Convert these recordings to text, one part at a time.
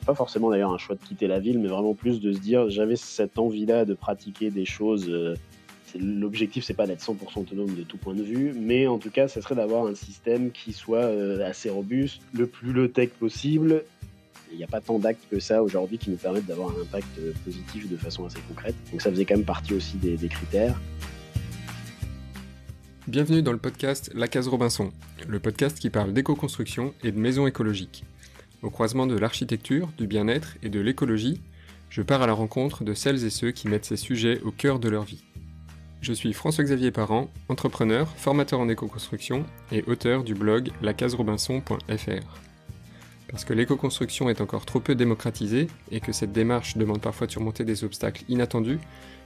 Pas forcément d'ailleurs un choix de quitter la ville, mais vraiment plus de se dire: «J'avais cette envie-là de pratiquer des choses», l'objectif c'est pas d'être 100 autonome de tout point de vue, mais en tout cas, ça serait d'avoir un système qui soit, assez robuste, le plus low-tech possible. Il n'y a pas tant d'actes que ça aujourd'hui qui nous permettent d'avoir un impact, positif de façon assez concrète. Donc ça faisait quand même partie aussi des critères. Bienvenue dans le podcast La Case Robinson, le podcast qui parle d'éco-construction et de maisons écologiques. Au croisement de l'architecture, du bien-être et de l'écologie, je pars à la rencontre de celles et ceux qui mettent ces sujets au cœur de leur vie. Je suis François-Xavier Parent, entrepreneur, formateur en éco-construction et auteur du blog lacaserobinson.fr. Parce que l'éco-construction est encore trop peu démocratisée et que cette démarche demande parfois de surmonter des obstacles inattendus,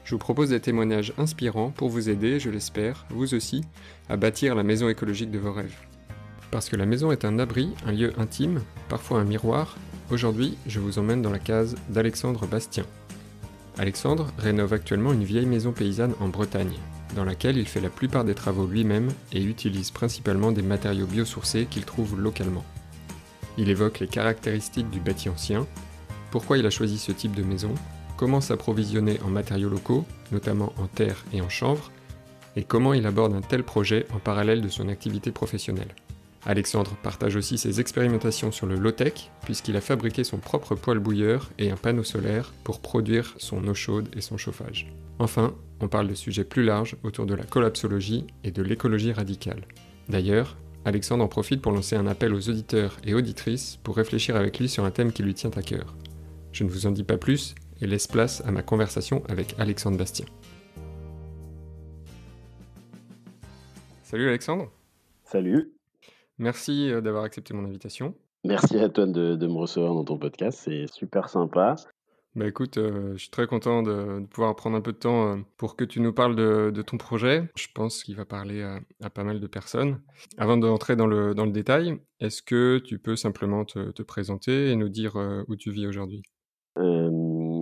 je vous propose des témoignages inspirants pour vous aider, je l'espère, vous aussi, à bâtir la maison écologique de vos rêves. Parce que la maison est un abri, un lieu intime, parfois un miroir, aujourd'hui je vous emmène dans la case d'Alexandre Bastien. Alexandre rénove actuellement une vieille maison paysanne en Bretagne, dans laquelle il fait la plupart des travaux lui-même et utilise principalement des matériaux biosourcés qu'il trouve localement. Il évoque les caractéristiques du bâti ancien, pourquoi il a choisi ce type de maison, comment s'approvisionner en matériaux locaux, notamment en terre et en chanvre, et comment il aborde un tel projet en parallèle de son activité professionnelle. Alexandre partage aussi ses expérimentations sur le low-tech, puisqu'il a fabriqué son propre poêle bouilleur et un panneau solaire pour produire son eau chaude et son chauffage. Enfin, on parle de sujets plus larges autour de la collapsologie et de l'écologie radicale. D'ailleurs, Alexandre en profite pour lancer un appel aux auditeurs et auditrices pour réfléchir avec lui sur un thème qui lui tient à cœur. Je ne vous en dis pas plus et laisse place à ma conversation avec Alexandre Bastien. Salut Alexandre. Salut, Merci d'avoir accepté mon invitation. merci à toi de me recevoir dans ton podcast, c'est super sympa. Bah écoute, je suis très content de pouvoir prendre un peu de temps pour que tu nous parles de ton projet. Je pense qu'il va parler à pas mal de personnes. Avant d'entrer dans le détail, est-ce que tu peux simplement te présenter et nous dire où tu vis aujourd'hui?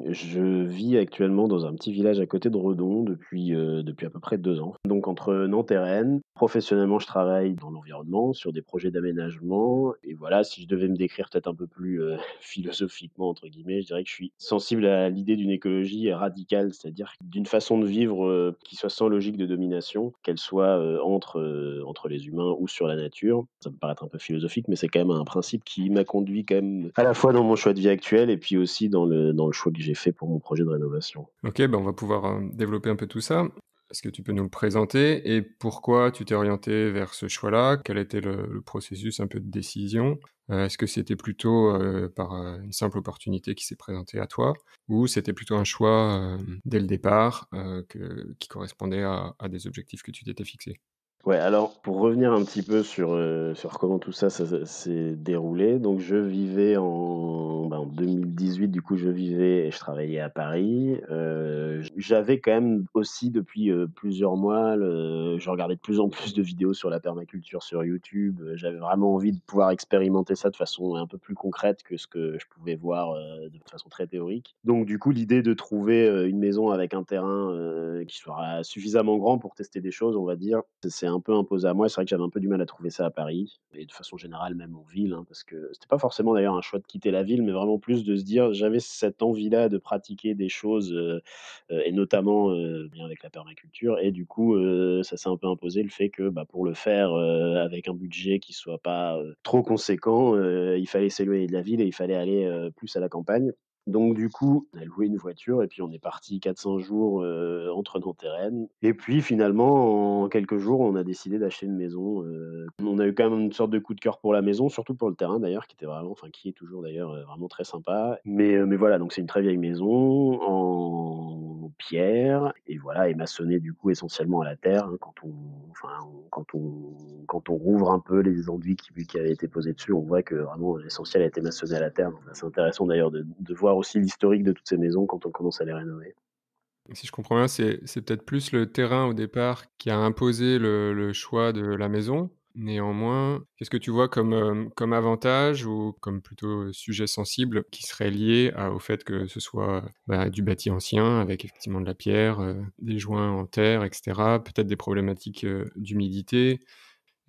Je vis actuellement dans un petit village à côté de Redon depuis à peu près 2 ans. Donc entre Nantes et Rennes. Professionnellement, je travaille dans l'environnement, sur des projets d'aménagement et voilà, si je devais me décrire peut-être un peu plus, «philosophiquement» entre guillemets, je dirais que je suis sensible à l'idée d'une écologie radicale, c'est-à-dire d'une façon de vivre, qui soit sans logique de domination, qu'elle soit, entre les humains ou sur la nature. Ça peut paraître un peu philosophique, mais c'est quand même un principe qui m'a conduit quand même à la fois dans mon choix de vie actuel et puis aussi dans le choix que j'ai fait pour mon projet de rénovation. Ok, ben on va pouvoir développer un peu tout ça. Est-ce que tu peux nous le présenter et pourquoi tu t'es orienté vers ce choix-là? Quel était le processus un peu de décision? Est-ce que c'était plutôt par une simple opportunité qui s'est présentée à toi ou c'était plutôt un choix dès le départ qui correspondait à des objectifs que tu t'étais fixés? Ouais, alors pour revenir un petit peu sur comment tout ça s'est déroulé, donc je vivais en 2018, du coup, je vivais et je travaillais à Paris. J'avais quand même aussi depuis, plusieurs mois je regardais de plus en plus de vidéos sur la permaculture sur YouTube. J'avais vraiment envie de pouvoir expérimenter ça de façon un peu plus concrète que ce que je pouvais voir, de façon très théorique. Donc du coup, l'idée de trouver, une maison avec un terrain, qui soit suffisamment grand pour tester des choses, on va dire, c'est un peu imposé à moi. C'est vrai que j'avais un peu du mal à trouver ça à Paris et de façon générale même en ville, hein, parce que c'était pas forcément d'ailleurs un choix de quitter la ville, mais vraiment plus de se dire: j'avais cette envie-là de pratiquer des choses, et notamment, bien avec la permaculture et du coup, ça s'est un peu imposé le fait que, bah, pour le faire, avec un budget qui soit pas, trop conséquent, il fallait s'éloigner de la ville et il fallait aller, plus à la campagne. Donc du coup, on a loué une voiture et puis on est parti 400 jours, entre Nantes et Rennes et puis finalement, en quelques jours, on a décidé d'acheter une maison. On a eu quand même une sorte de coup de cœur pour la maison, surtout pour le terrain d'ailleurs, qui était vraiment enfin qui est toujours d'ailleurs, vraiment très sympa. Mais voilà, donc c'est une très vieille maison en pierre et voilà et maçonnée du coup essentiellement à la terre, hein. Quand on rouvre un peu les enduits qui avaient été posés dessus, on voit que vraiment l'essentiel a été maçonné à la terre. Donc c'est intéressant d'ailleurs de voir aussi l'historique de toutes ces maisons quand on commence à les rénover. Si je comprends bien, c'est peut-être plus le terrain au départ qui a imposé le choix de la maison. Néanmoins, qu'est-ce que tu vois comme avantage ou comme plutôt sujet sensible qui serait lié au fait que ce soit, bah, du bâti ancien avec effectivement de la pierre, des joints en terre et cetera, peut-être des problématiques, d'humidité?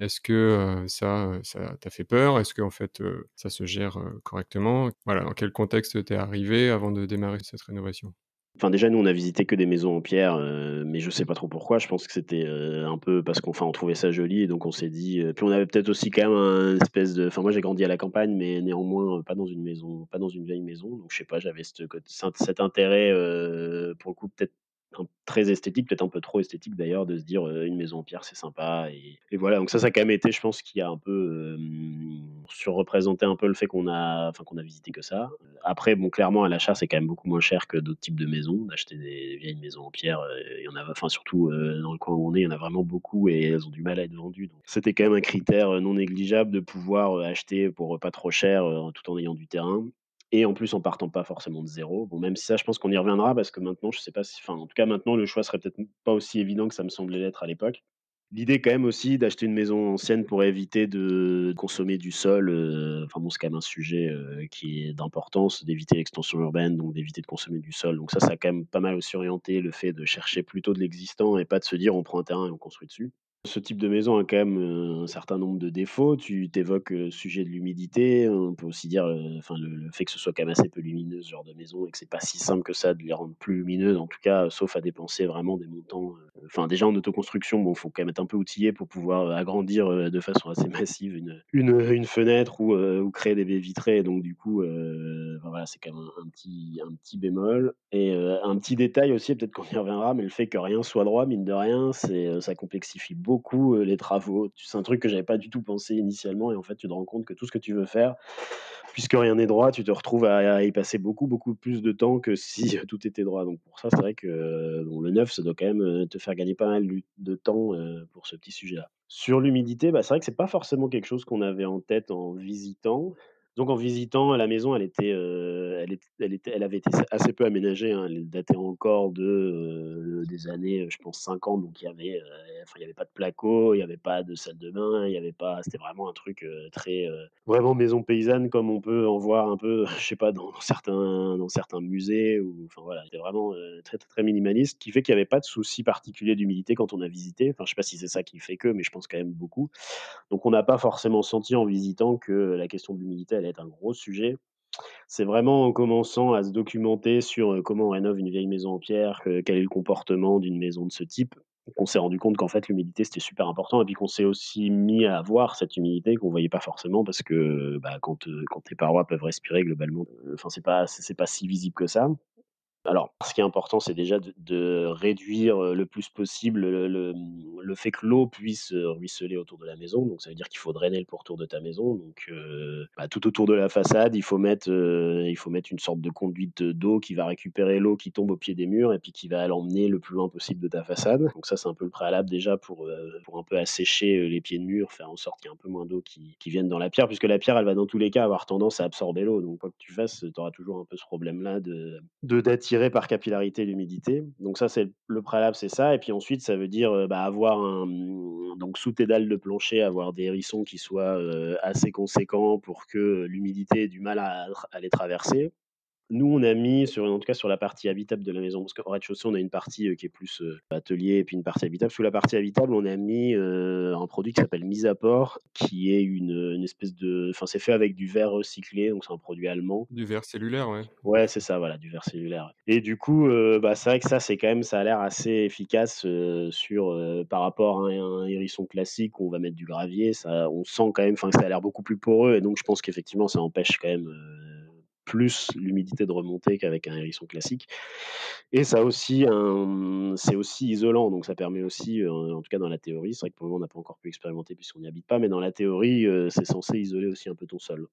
Est-ce que, ça t'a fait peur? Est-ce qu'en fait, ça se gère, correctement? Voilà, dans quel contexte tu es arrivé avant de démarrer cette rénovation? Enfin, déjà, nous, on a visité que des maisons en pierre, mais je sais pas trop pourquoi. Je pense que c'était, un peu parce on trouvait ça joli et donc on s'est dit, puis on avait peut-être aussi quand même un espèce de moi, j'ai grandi à la campagne, mais néanmoins, pas dans une vieille maison, donc je sais pas, j'avais cet intérêt, pour le coup, peut-être très esthétique, peut-être un peu trop esthétique d'ailleurs, de se dire, une maison en pierre, c'est sympa et voilà, donc ça a quand même été, je pense, qui a un peu, surreprésenté un peu le fait qu'on a visité que ça. Après, bon, clairement, à l'achat, c'est quand même beaucoup moins cher que d'autres types de maisons. D'acheter des vieilles maisons en pierre, il y en a surtout, dans le coin où on est, il y en a vraiment beaucoup et elles ont du mal à être vendues. Donc c'était quand même un critère, non négligeable de pouvoir, acheter pour, pas trop cher, tout en ayant du terrain et en plus en partant pas forcément de zéro. Bon, même si ça, je pense qu'on y reviendra parce que maintenant, je sais pas si en tout cas, maintenant, le choix serait peut-être pas aussi évident que ça me semblait l'être à l'époque. L'idée quand même aussi d'acheter une maison ancienne pour éviter de consommer du sol, bon, c'est quand même un sujet, qui est d'importance, d'éviter l'extension urbaine, donc d'éviter de consommer du sol. Donc ça a quand même pas mal aussi orienté le fait de chercher plutôt de l'existant et pas de se dire: «On prend un terrain et on construit dessus». Ce type de maison a quand même, un certain nombre de défauts. Tu évoques, le sujet de l'humidité. On peut aussi dire, le fait que ce soit quand même assez peu lumineux, ce genre de maison et que c'est pas si simple que ça de les rendre plus lumineuses, en tout cas, sauf à dépenser vraiment des montants, déjà en autoconstruction, bon, faut quand même être un peu outillé pour pouvoir, agrandir, de façon assez massive une fenêtre ou créer des baies vitrées donc du coup, voilà, c'est quand même un petit bémol et un petit détail aussi, peut-être qu'on y reviendra, mais le fait que rien soit droit, mine de rien, ça complexifie beaucoup, les travaux. C'est un truc que j'avais pas du tout pensé initialement et en fait, tu te rends compte que tout ce que tu veux faire, puisque rien n'est droit, tu te retrouves à y passer beaucoup, beaucoup plus de temps que si, tout était droit. Donc pour ça, c'est vrai que, bon, le neuf, ça doit quand même, te faire gagner pas mal du de temps, pour ce petit sujet-là. Sur l'humidité, bah, c'est vrai que c'est pas forcément quelque chose qu'on avait en tête en visitant. Donc en visitant, la maison, elle avait été assez peu aménagée, hein. Elle datait encore des années, je pense 50, donc il y avait pas de placo, il y avait pas de salle de bain, il y avait pas c'était vraiment un truc, très, vraiment maison paysanne comme on peut en voir un peu, je sais pas, dans certains musées ou voilà, c'était vraiment, très, très, très minimaliste, qui fait qu'il y avait pas de souci particulier d'humidité quand on a visité. Enfin, je sais pas si c'est ça qui fait que, mais je pense quand même beaucoup. Donc on n'a pas forcément senti en visitant que la question de l'humidité allait être un gros sujet. C'est vraiment en commençant à se documenter sur, comment on rénove une vieille maison en pierre, quel est le comportement d'une maison de ce type, qu'on s'est rendu compte qu'en fait l'humidité c'était super important et puis qu'on s'est aussi mis à voir cette humidité qu'on voyait pas forcément parce que, bah, quand tes parois peuvent respirer globalement, c'est pas si visible que ça. Alors, ce qui est important, c'est déjà de réduire, le plus possible le fait que l'eau puisse, ruisseler autour de la maison. Donc ça veut dire qu'il faut drainer le pourtour de ta maison. Donc, tout autour de la façade, il faut mettre une sorte de conduite, d'eau qui va récupérer l'eau qui tombe au pied des murs et puis qui va l'emmener le plus loin possible de ta façade. Donc ça, c'est un peu le préalable déjà pour un peu assécher, les pieds de mur, faire en sorte qu'il y ait un peu moins d'eau qui vienne dans la pierre, puisque la pierre, elle va dans tous les cas avoir tendance à absorber l'eau. Donc quoi que tu fasses, tu auras toujours un peu ce problème-là d'attirer par capillarité l'humidité. Donc ça, c'est le préalable, c'est ça et puis ensuite, ça veut dire, avoir donc sous tes dalles de plancher, avoir des hérissons qui soient, assez conséquents pour que, l'humidité ait du mal à les traverser. Nous, on a mis en tout cas sur la partie habitable de la maison, parce qu'au rez-de-chaussée, on a une partie, qui est plus, atelier et puis une partie habitable. Sous la partie habitable, on a mis, un produit qui s'appelle Misapor, qui est une espèce c'est fait avec du verre recyclé, donc c'est un produit allemand. Du verre cellulaire, ouais. Ouais, c'est ça, voilà, du verre cellulaire, ouais. Et du coup, c'est vrai que ça, c'est quand même ça a l'air assez efficace, par rapport à un hérisson classique où on va mettre du gravier. Ça on sent quand même que ça a l'air beaucoup plus poreux et donc je pense qu'effectivement, ça empêche quand même, plus l'humidité de remonter qu'avec un hérisson classique et ça a aussi c'est aussi isolant, donc ça permet aussi, en tout cas dans la théorie, c'est vrai que pour le moment, on n'a pas encore pu expérimenter puisqu'on n'y habite pas, mais dans la théorie, c'est censé isoler aussi un peu ton sol.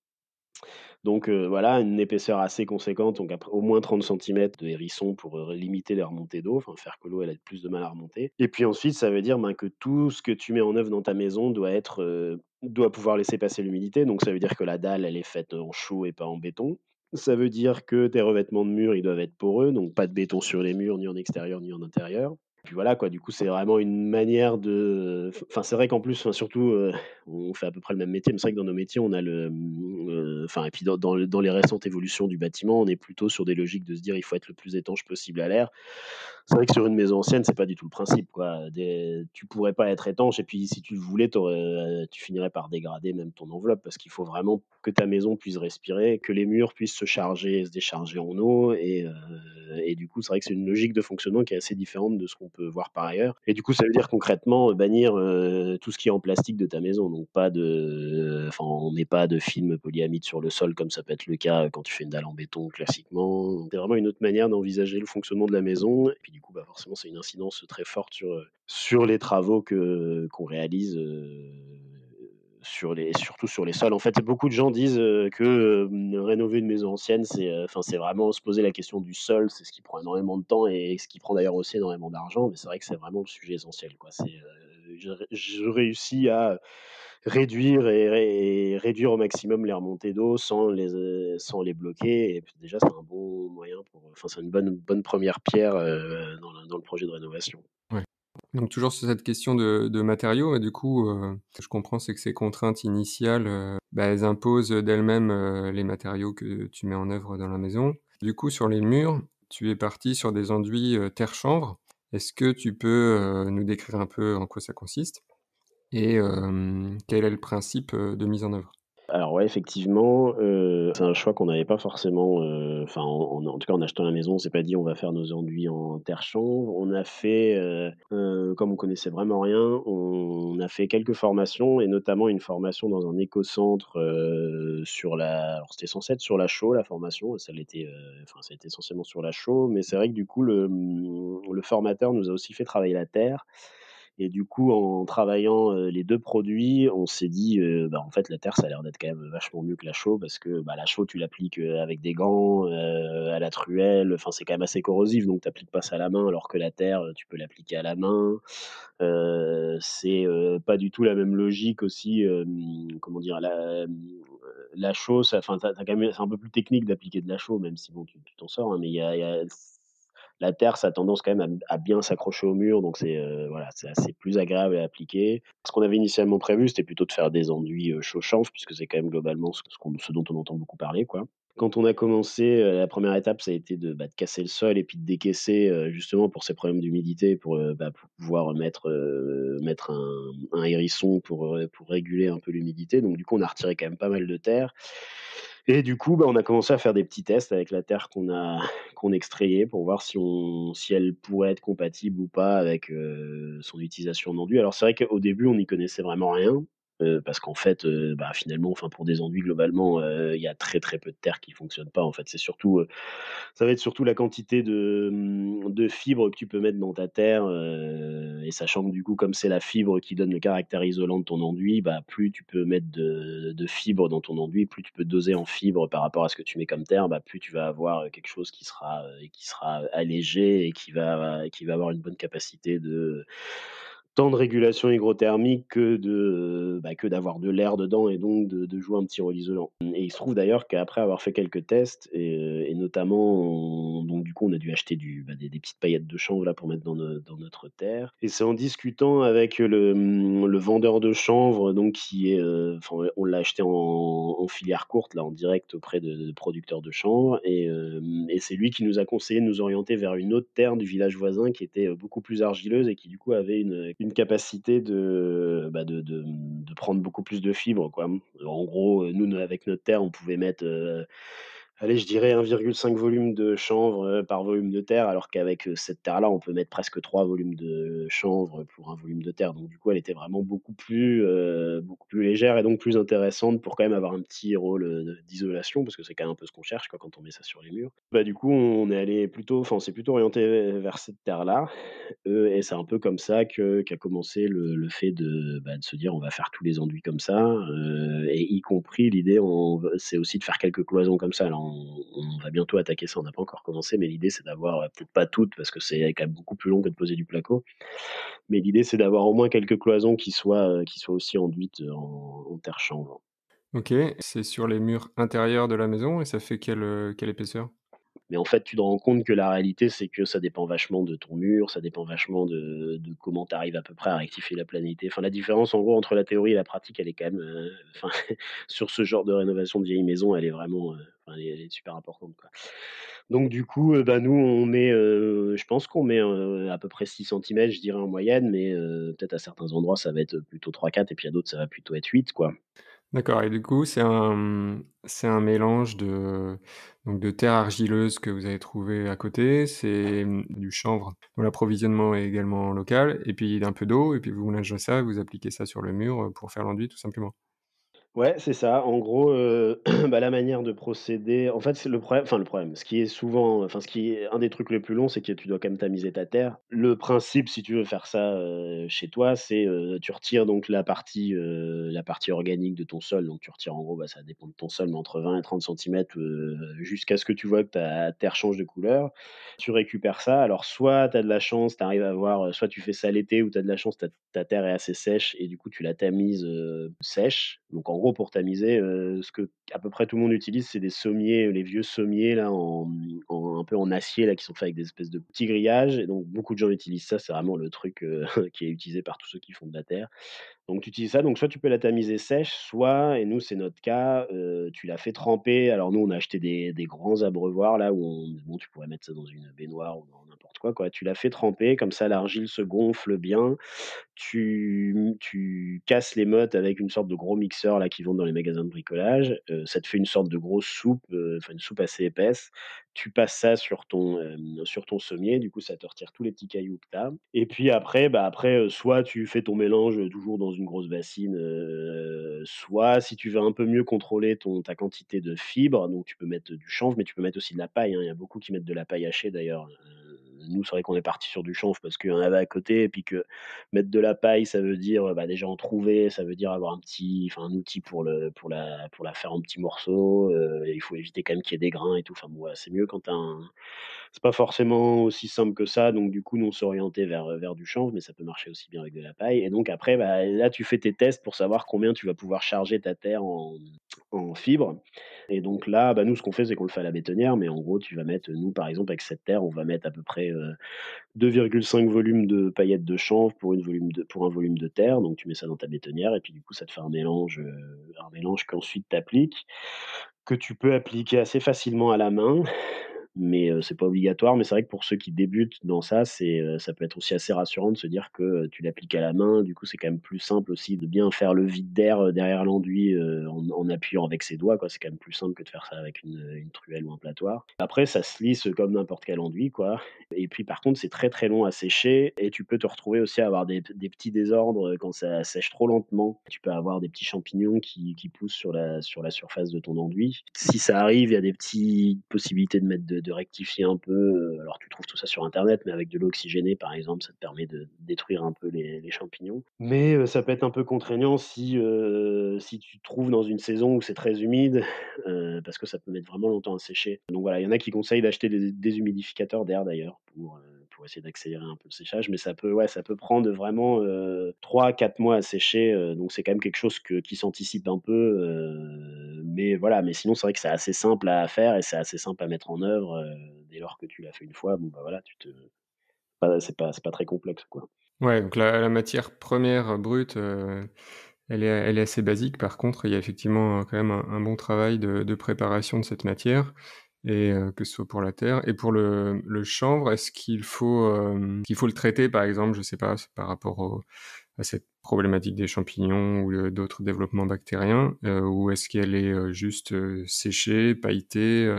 Donc voilà, une épaisseur assez conséquente, donc après au moins 30 centimètres de hérisson pour, limiter les remontées d'eau, faire que l'eau elle ait plus de mal à remonter et puis ensuite ça veut dire, que tout ce que tu mets en œuvre dans ta maison doit pouvoir laisser passer l'humidité. Donc ça veut dire que la dalle elle est faite en chaux et pas en béton. Ça veut dire que tes revêtements de murs, ils doivent être poreux, donc pas de béton sur les murs, ni en extérieur, ni en intérieur. Puis voilà quoi, du coup, c'est vraiment une manière de enfin, c'est vrai qu'en plus, enfin, surtout, on fait à peu près le même métier, mais c'est vrai que dans nos métiers, on a enfin et puis dans les récentes évolutions du bâtiment, on est plutôt sur des logiques de se dire: «Il faut être le plus étanche possible à l'air». C'est vrai que sur une maison ancienne, c'est pas du tout le principe, quoi. Tu pourrais pas être étanche et puis si tu le voulais, tu finirais par dégrader même ton enveloppe parce qu'il faut vraiment que ta maison puisse respirer, que les murs puissent se charger et se décharger en eau et du coup, c'est vrai que c'est une logique de fonctionnement qui est assez différente de ce qu'on peut voir par ailleurs et du coup, ça veut dire concrètement, bannir, tout ce qui est en plastique de ta maison, donc pas de enfin, on met pas de film polyamide sur le sol comme ça peut être le cas quand tu fais une dalle en béton classiquement. C'est vraiment une autre manière d'envisager le fonctionnement de la maison et puis du coup, bah, forcément, c'est une incidence très forte sur les travaux qu'on réalise, surtout sur les sols. En fait, beaucoup de gens disent, rénover une maison ancienne, enfin, c'est vraiment se poser la question du sol, c'est ce qui prend énormément de temps et ce qui prend d'ailleurs aussi énormément d'argent, mais c'est vrai que c'est vraiment le sujet essentiel, quoi. Je réussis à réduire et réduire au maximum les remontées d'eau sans les bloquer et puis déjà, c'est un bon moyen enfin, c'est une bonne première pierre, dans le projet de rénovation. Ouais. Donc toujours sur cette question de matériaux, et du coup, ce que je comprends, c'est que ces contraintes initiales, bah, elles imposent d'elles-mêmes, les matériaux que tu mets en œuvre dans la maison. Du coup, sur les murs, tu es parti sur des enduits, terre-chanvre. Est-ce que tu peux, nous décrire un peu en quoi ça consiste? Et quel est le principe, de mise en œuvre? Alors ouais, effectivement, c'est un choix qu'on n'avait pas forcément, enfin en tout cas en achetant la maison, on s'est pas dit: «On va faire nos enduits en terre chanvre». On a fait, comme on connaissait vraiment rien, on a fait quelques formations et notamment une formation dans un écocentre, alors c'était censé être sur la chaux la formation, ça l'était, enfin ça a été essentiellement sur la chaux, mais c'est vrai que du coup le formateur nous a aussi fait travailler la terre et du coup, en travaillant, les 2 produits, on s'est dit, «Bah, en fait, la terre, ça a l'air d'être quand même vachement mieux que la chaux» parce que, bah, la chaux, tu l'appliques, avec des gants, à la truelle, enfin, c'est quand même assez corrosif, donc tu appliques pas ça à la main, alors que la terre, tu peux l'appliquer à la main. C'est, pas du tout la même logique aussi, comment dire? La chaux, ça enfin, tu as quand même c'est un peu plus technique d'appliquer de la chaux, même si bon, tu t'en sors, hein, mais il y a la terre, ça a tendance quand même à bien s'accrocher au mur, donc voilà, c'est assez plus agréable à appliquer. Ce qu'on avait initialement prévu, c'était plutôt de faire des enduits, chaud-chauffe, puisque c'est quand même globalement ce dont on entend beaucoup parler, quoi. Quand on a commencé, la première étape, ça a été de casser le sol et puis de décaisser, justement pour ces problèmes d'humidité, pour pouvoir mettre un hérisson pour réguler un peu l'humidité. Donc du coup, on a retiré quand même pas mal de terre et du coup, bah, on a commencé à faire des petits tests avec la terre qu'on extrayait pour voir si elle pourrait être compatible ou pas avec, son utilisation en enduit. Alors c'est vrai qu'au début, on n'y connaissait vraiment rien, parce qu'en fait, bah, finalement, enfin, pour des enduits globalement, il y a très, très peu de terre qui fonctionne pas en fait. Ça va être surtout la quantité de fibres que tu peux mettre dans ta terre, et sachant que du coup, comme c'est la fibre qui donne le caractère isolant de ton enduit, bah, plus tu peux mettre de fibres dans ton enduit, plus tu peux doser en fibres par rapport à ce que tu mets comme terre, bah, plus tu vas avoir, quelque chose qui sera allégé et qui va avoir une bonne capacité tant de régulation hygrothermique que d'avoir de l'air dedans et donc de jouer un petit rôle isolant. Et il se trouve d'ailleurs qu'après avoir fait quelques tests et notamment donc du coup on a dû acheter des petites paillettes de chanvre là pour mettre dans notre terre et c'est en discutant avec le vendeur de chanvre donc qui est, enfin on l'a acheté en filière courte là, en direct auprès de producteurs de chanvre et c'est lui qui nous a conseillé de nous orienter vers une autre terre du village voisin qui était, beaucoup plus argileuse et qui du coup avait une capacité de prendre beaucoup plus de fibres, quoi. En gros, nous, avec notre terre, on pouvait mettre, allez, je dirais 1,5 volume de chanvre, par volume de terre, alors qu'avec, cette terre-là, on peut mettre presque 3 volumes de chanvre pour un volume de terre. Donc du coup, elle était vraiment beaucoup plus légère et donc plus intéressante pour quand même avoir un petit rôle, d'isolation, parce que c'est quand même un peu ce qu'on cherche, quoi, quand on met ça sur les murs. Bah, du coup, on s'est plutôt orienté vers cette terre-là, et c'est un peu comme ça qu'a commencé le fait de se dire: «On va faire tous les enduits comme ça», et y compris l'idée c'est aussi de faire quelques cloisons comme ça. Alors on va bientôt attaquer ça, on n'a pas encore commencé, mais l'idée c'est d'avoir, peut-être pas toutes parce que c'est quand même beaucoup plus long que de poser du placo, mais l'idée c'est d'avoir au moins quelques cloisons qui soient aussi enduites, en terre chanvre. OK, c'est sur les murs intérieurs de la maison et ça fait quelle épaisseur? Mais en fait, tu te rends compte que la réalité, c'est que ça dépend vachement de ton mur, ça dépend vachement de comment tu arrives à peu près à rectifier la planité. Enfin, la différence, en gros, entre la théorie et la pratique, elle est quand même, enfin, sur ce genre de rénovation de vieilles maisons, elle est vraiment, enfin, elle est super importante, quoi. Donc du coup, bah, nous, on met, je pense qu'on met, à peu près 6 centimètres, je dirais, en moyenne, mais peut-être à certains endroits, ça va être plutôt 3, 4, et puis à d'autres, ça va plutôt être 8, quoi. D'accord et du coup, c'est un mélange de terre argileuse que vous avez trouvé à côté, c'est, du chanvre dont l'approvisionnement est également local et puis un peu d'eau et puis vous mélangez ça et vous appliquez ça sur le mur, pour faire l'enduit tout simplement? Ouais, c'est ça. En gros, bah, la manière de procéder en fait, c'est le problème, ce qui est souvent enfin, ce qui est un des trucs les plus longs, c'est que tu dois quand même tamiser ta terre. Le principe, si tu veux faire ça, chez toi, c'est, tu retires donc la partie organique de ton sol. Donc tu retires en gros, bah, ça dépend de ton sol, mais entre 20 et 30 centimètres, jusqu'à ce que tu vois que ta terre change de couleur. Tu récupères ça. Alors soit tu as de la chance, tu arrives à avoir, soit tu fais ça l'été ou tu as de la chance, ta terre est assez sèche et du coup tu la tamises, sèche. Donc en gros pour tamiser, ce que à peu près tout le monde utilise, c'est des sommiers, les vieux sommiers là en un peu en acier là qui sont faits avec des espèces de petits grillages et donc beaucoup de gens utilisent ça, c'est vraiment le truc, qui est utilisé par tous ceux qui font de la terre. Donc tu utilises ça, donc soit tu peux la tamiser sèche, soit et nous c'est notre cas, tu la fais tremper. Alors nous on a acheté des grands abreuvoirs là où bon tu pourrais mettre ça dans une baignoire ou dans n'importe quoi, quoi. Tu la fais tremper, comme ça l'argile se gonfle bien. Tu casses les mottes avec une sorte de gros mixeur là qui vendent dans les magasins de bricolage, ça te fait une sorte de grosse soupe, enfin une soupe assez épaisse. Tu passes ça sur ton sommier, du coup ça te retire tous les petits cailloux que tu as et puis après, bah, après, soit tu fais ton mélange, toujours dans une grosse bassine, soit si tu veux un peu mieux contrôler ta quantité de fibres, donc tu peux mettre du chanvre, mais tu peux mettre aussi de la paille, hein. Il y a beaucoup qui mettent de la paille hachée d'ailleurs, nous c'est vrai qu'on est parti sur du chanvre parce qu'il y en avait à côté et puis que mettre de la paille, ça veut dire, bah, déjà en trouver, ça veut dire avoir un outil pour la faire en petits morceaux, il faut éviter quand même qu'il y ait des grains et tout. Enfin bon, voilà, c'est mieux quand tu un c'est pas forcément aussi simple que ça, donc du coup, nous on s'est orientés vers du chanvre, mais ça peut marcher aussi bien avec de la paille et donc après, bah, là, tu fais tes tests pour savoir combien tu vas pouvoir charger ta terre en fibres et donc là, bah, nous, ce qu'on fait, c'est qu'on le fait à la bétonnière, mais en gros, tu vas mettre nous, par exemple, avec cette terre, on va mettre à peu près, 2,5 volumes de paillettes de chanvre pour un volume de terre, donc tu mets ça dans ta bétonnière et puis du coup ça te fait un mélange qu'ensuite tu appliques, que tu peux appliquer assez facilement à la main. Mais c'est pas obligatoire, mais c'est vrai que pour ceux qui débutent dans ça, ça peut être aussi assez rassurant de se dire que, tu l'appliques à la main. Du coup, c'est quand même plus simple aussi de bien faire le vide d'air, derrière l'enduit, en appuyant avec ses doigts, quoi. C'est quand même plus simple que de faire ça avec une truelle ou un platoir. Après, ça se lisse comme n'importe quel enduit, quoi. Et puis, par contre, c'est très, très long à sécher et tu peux te retrouver aussi à avoir des petits désordres, quand ça sèche trop lentement. Tu peux avoir des petits champignons qui poussent sur la surface de ton enduit. Si ça arrive, il y a des petites possibilités de rectifier un peu, alors tu trouves tout ça sur internet, mais avec de l'eau oxygénée, par exemple, ça te permet de détruire un peu les champignons. Mais, ça peut être un peu contraignant si tu te trouves dans une saison où c'est très humide, parce que ça peut mettre vraiment longtemps à sécher. Donc voilà, il y en a qui conseillent d'acheter des déshumidificateurs d'air d'ailleurs pour essayer d'accélérer un peu le séchage, mais ça peut prendre vraiment, 3-4 mois à sécher, donc c'est quand même quelque chose qui s'anticipe un peu, mais voilà, mais sinon c'est vrai que c'est assez simple à faire et c'est assez simple à mettre en œuvre, dès lors que tu l'as fait une fois, bon bah voilà, c'est pas très complexe, quoi. Ouais, donc la matière première, brute, elle est assez basique. Par contre, il y a effectivement, quand même un bon travail de préparation de cette matière et que ce soit pour la terre et pour le chanvre, est-ce qu'il faut le traiter, par exemple, je sais pas, par rapport à cette problématique des champignons ou, d'autres développements bactériens, ou est-ce qu'elle est, juste, séchée, pailletée,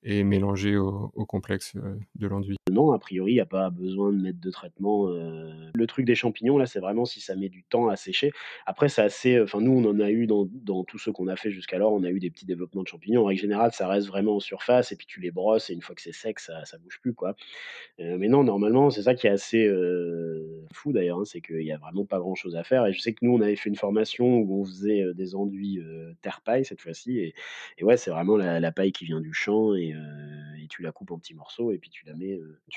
et mélangée au complexe, de l'enduit? Non, a priori, il y a pas besoin de mettre de traitement, le truc des champignons là, c'est vraiment si ça met du temps à sécher. Après c'est assez, enfin nous on en a eu dans tous ceux qu'on a fait jusqu'alors, on a eu des petits développements de champignons. En règle générale, ça reste vraiment en surface et puis tu les brosses et une fois que c'est sec, ça bouge plus, quoi. Mais non, normalement, c'est ça qui est assez, fou d'ailleurs, hein, c'est qu'il y a vraiment pas grand chose à faire et je sais que nous, on avait fait une formation où on faisait, des enduits, terre-paille cette fois-ci et ouais, c'est vraiment la paille qui vient du champ et tu la coupes en petits morceaux et puis tu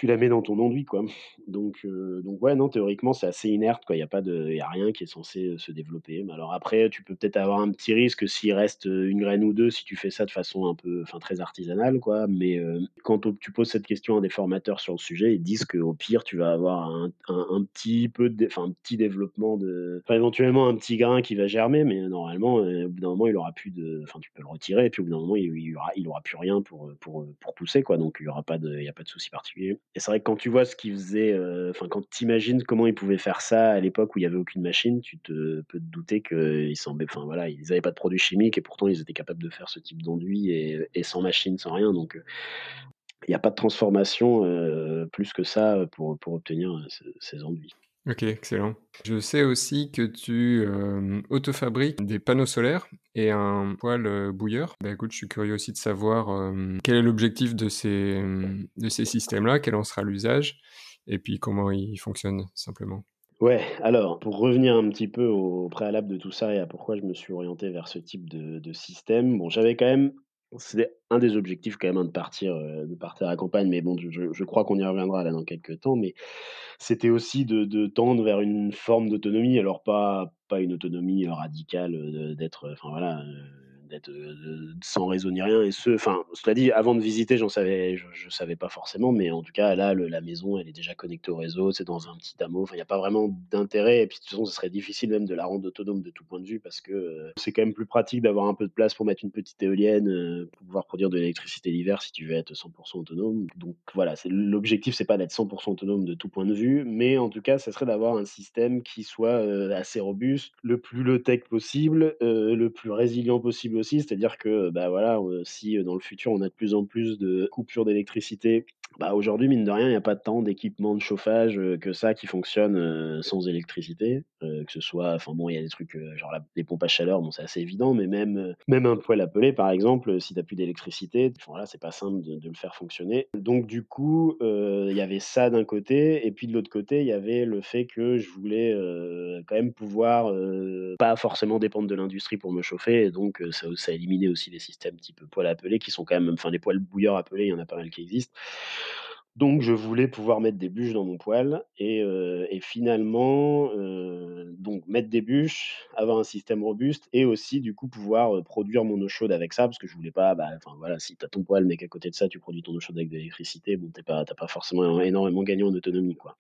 la mets dans ton enduit, quoi. Donc ouais, non, théoriquement, c'est assez inerte, quoi. Il y a rien qui est censé, se développer. Mais alors après, tu peux peut-être avoir un petit risque s'il reste, une graine ou 2 si tu fais ça de façon un peu enfin très artisanale, quoi. Mais, quand tu poses cette question à des formateurs sur le sujet, ils disent qu'au pire, tu vas avoir un petit peu de dé enfin, un petit développement enfin, éventuellement un petit grain qui va germer, mais normalement, au bout d'un moment, il aura plus de enfin, tu peux le retirer et puis au bout d'un moment, il aura plus rien pour pousser, quoi. Donc il y a pas de souci particulier. Et c'est vrai que quand tu vois ce qu'ils faisaient, enfin, quand tu imagines comment ils pouvaient faire ça à l'époque où il y avait aucune machine, tu peux te douter qu'ils enfin, voilà, ils avaient pas de produits chimiques et pourtant ils étaient capables de faire ce type d'enduit et sans machine, sans rien. Donc, il y a pas de transformation, plus que ça, pour obtenir, ces enduits. OK, excellent. Je sais aussi que tu, autofabriques des panneaux solaires et un poêle, bouilleur. Bah, écoute, je suis curieux aussi de savoir, quel est l'objectif de ces systèmes-là? Quel en sera l'usage? Et puis comment ils fonctionnent simplement? Ouais, alors pour revenir un petit peu au préalable de tout ça et à pourquoi je me suis orienté vers ce type de système, bon, j'avais quand même c'est un des objectifs quand même, hein, de partir à la campagne, mais bon, je crois qu'on y reviendra là dans quelques temps, mais c'était aussi de tendre vers une forme d'autonomie, alors pas une autonomie, radicale, d'être, enfin voilà, d'être, sans réseau ni rien et enfin, cela dit, avant de visiter, je savais pas forcément, mais en tout cas, là, la maison, elle est déjà connectée au réseau, c'est dans un petit hameau, enfin, il y a pas vraiment d'intérêt et puis de toute façon, ce serait difficile même de la rendre autonome de tout point de vue parce que, c'est quand même plus pratique d'avoir un peu de place pour mettre une petite éolienne, pour pouvoir produire de l'électricité l'hiver si tu veux être 100 autonome. Donc voilà, l'objectif, c'est pas d'être 100 autonome de tout point de vue, mais en tout cas, ça serait d'avoir un système qui soit, assez robuste, le plus low-tech possible, le plus résilient possible aussi. C'est-à-dire que, bah, voilà, si, dans le futur, on a de plus en plus de coupures d'électricité, bah, aujourd'hui, mine de rien, il y a pas tant d'équipements de chauffage, que ça qui fonctionnent, sans électricité, que ce soit enfin bon, il y a des trucs, genre les pompes à chaleur, bon, c'est assez évident, mais même un poêle à peler, par exemple, si tu as plus d'électricité, enfin, voilà, c'est pas simple de le faire fonctionner. Donc du coup, il y avait ça d'un côté et puis de l'autre côté, il y avait le fait que je voulais, quand même pouvoir, pas forcément dépendre de l'industrie pour me chauffer et donc ça éliminait aussi les systèmes type poêle à peler qui sont quand même enfin les poêles bouilleurs à peler, il y en a pas mal qui existent. Donc je voulais pouvoir mettre des bûches dans mon poêle et finalement, donc mettre des bûches, avoir un système robuste et aussi du coup pouvoir, produire mon eau chaude avec ça parce que je voulais pas, bah, enfin voilà, si tu as ton poêle mais qu'à côté de ça tu produis ton eau chaude avec de l'électricité, bon tu pas forcément énormément gagné en autonomie, quoi.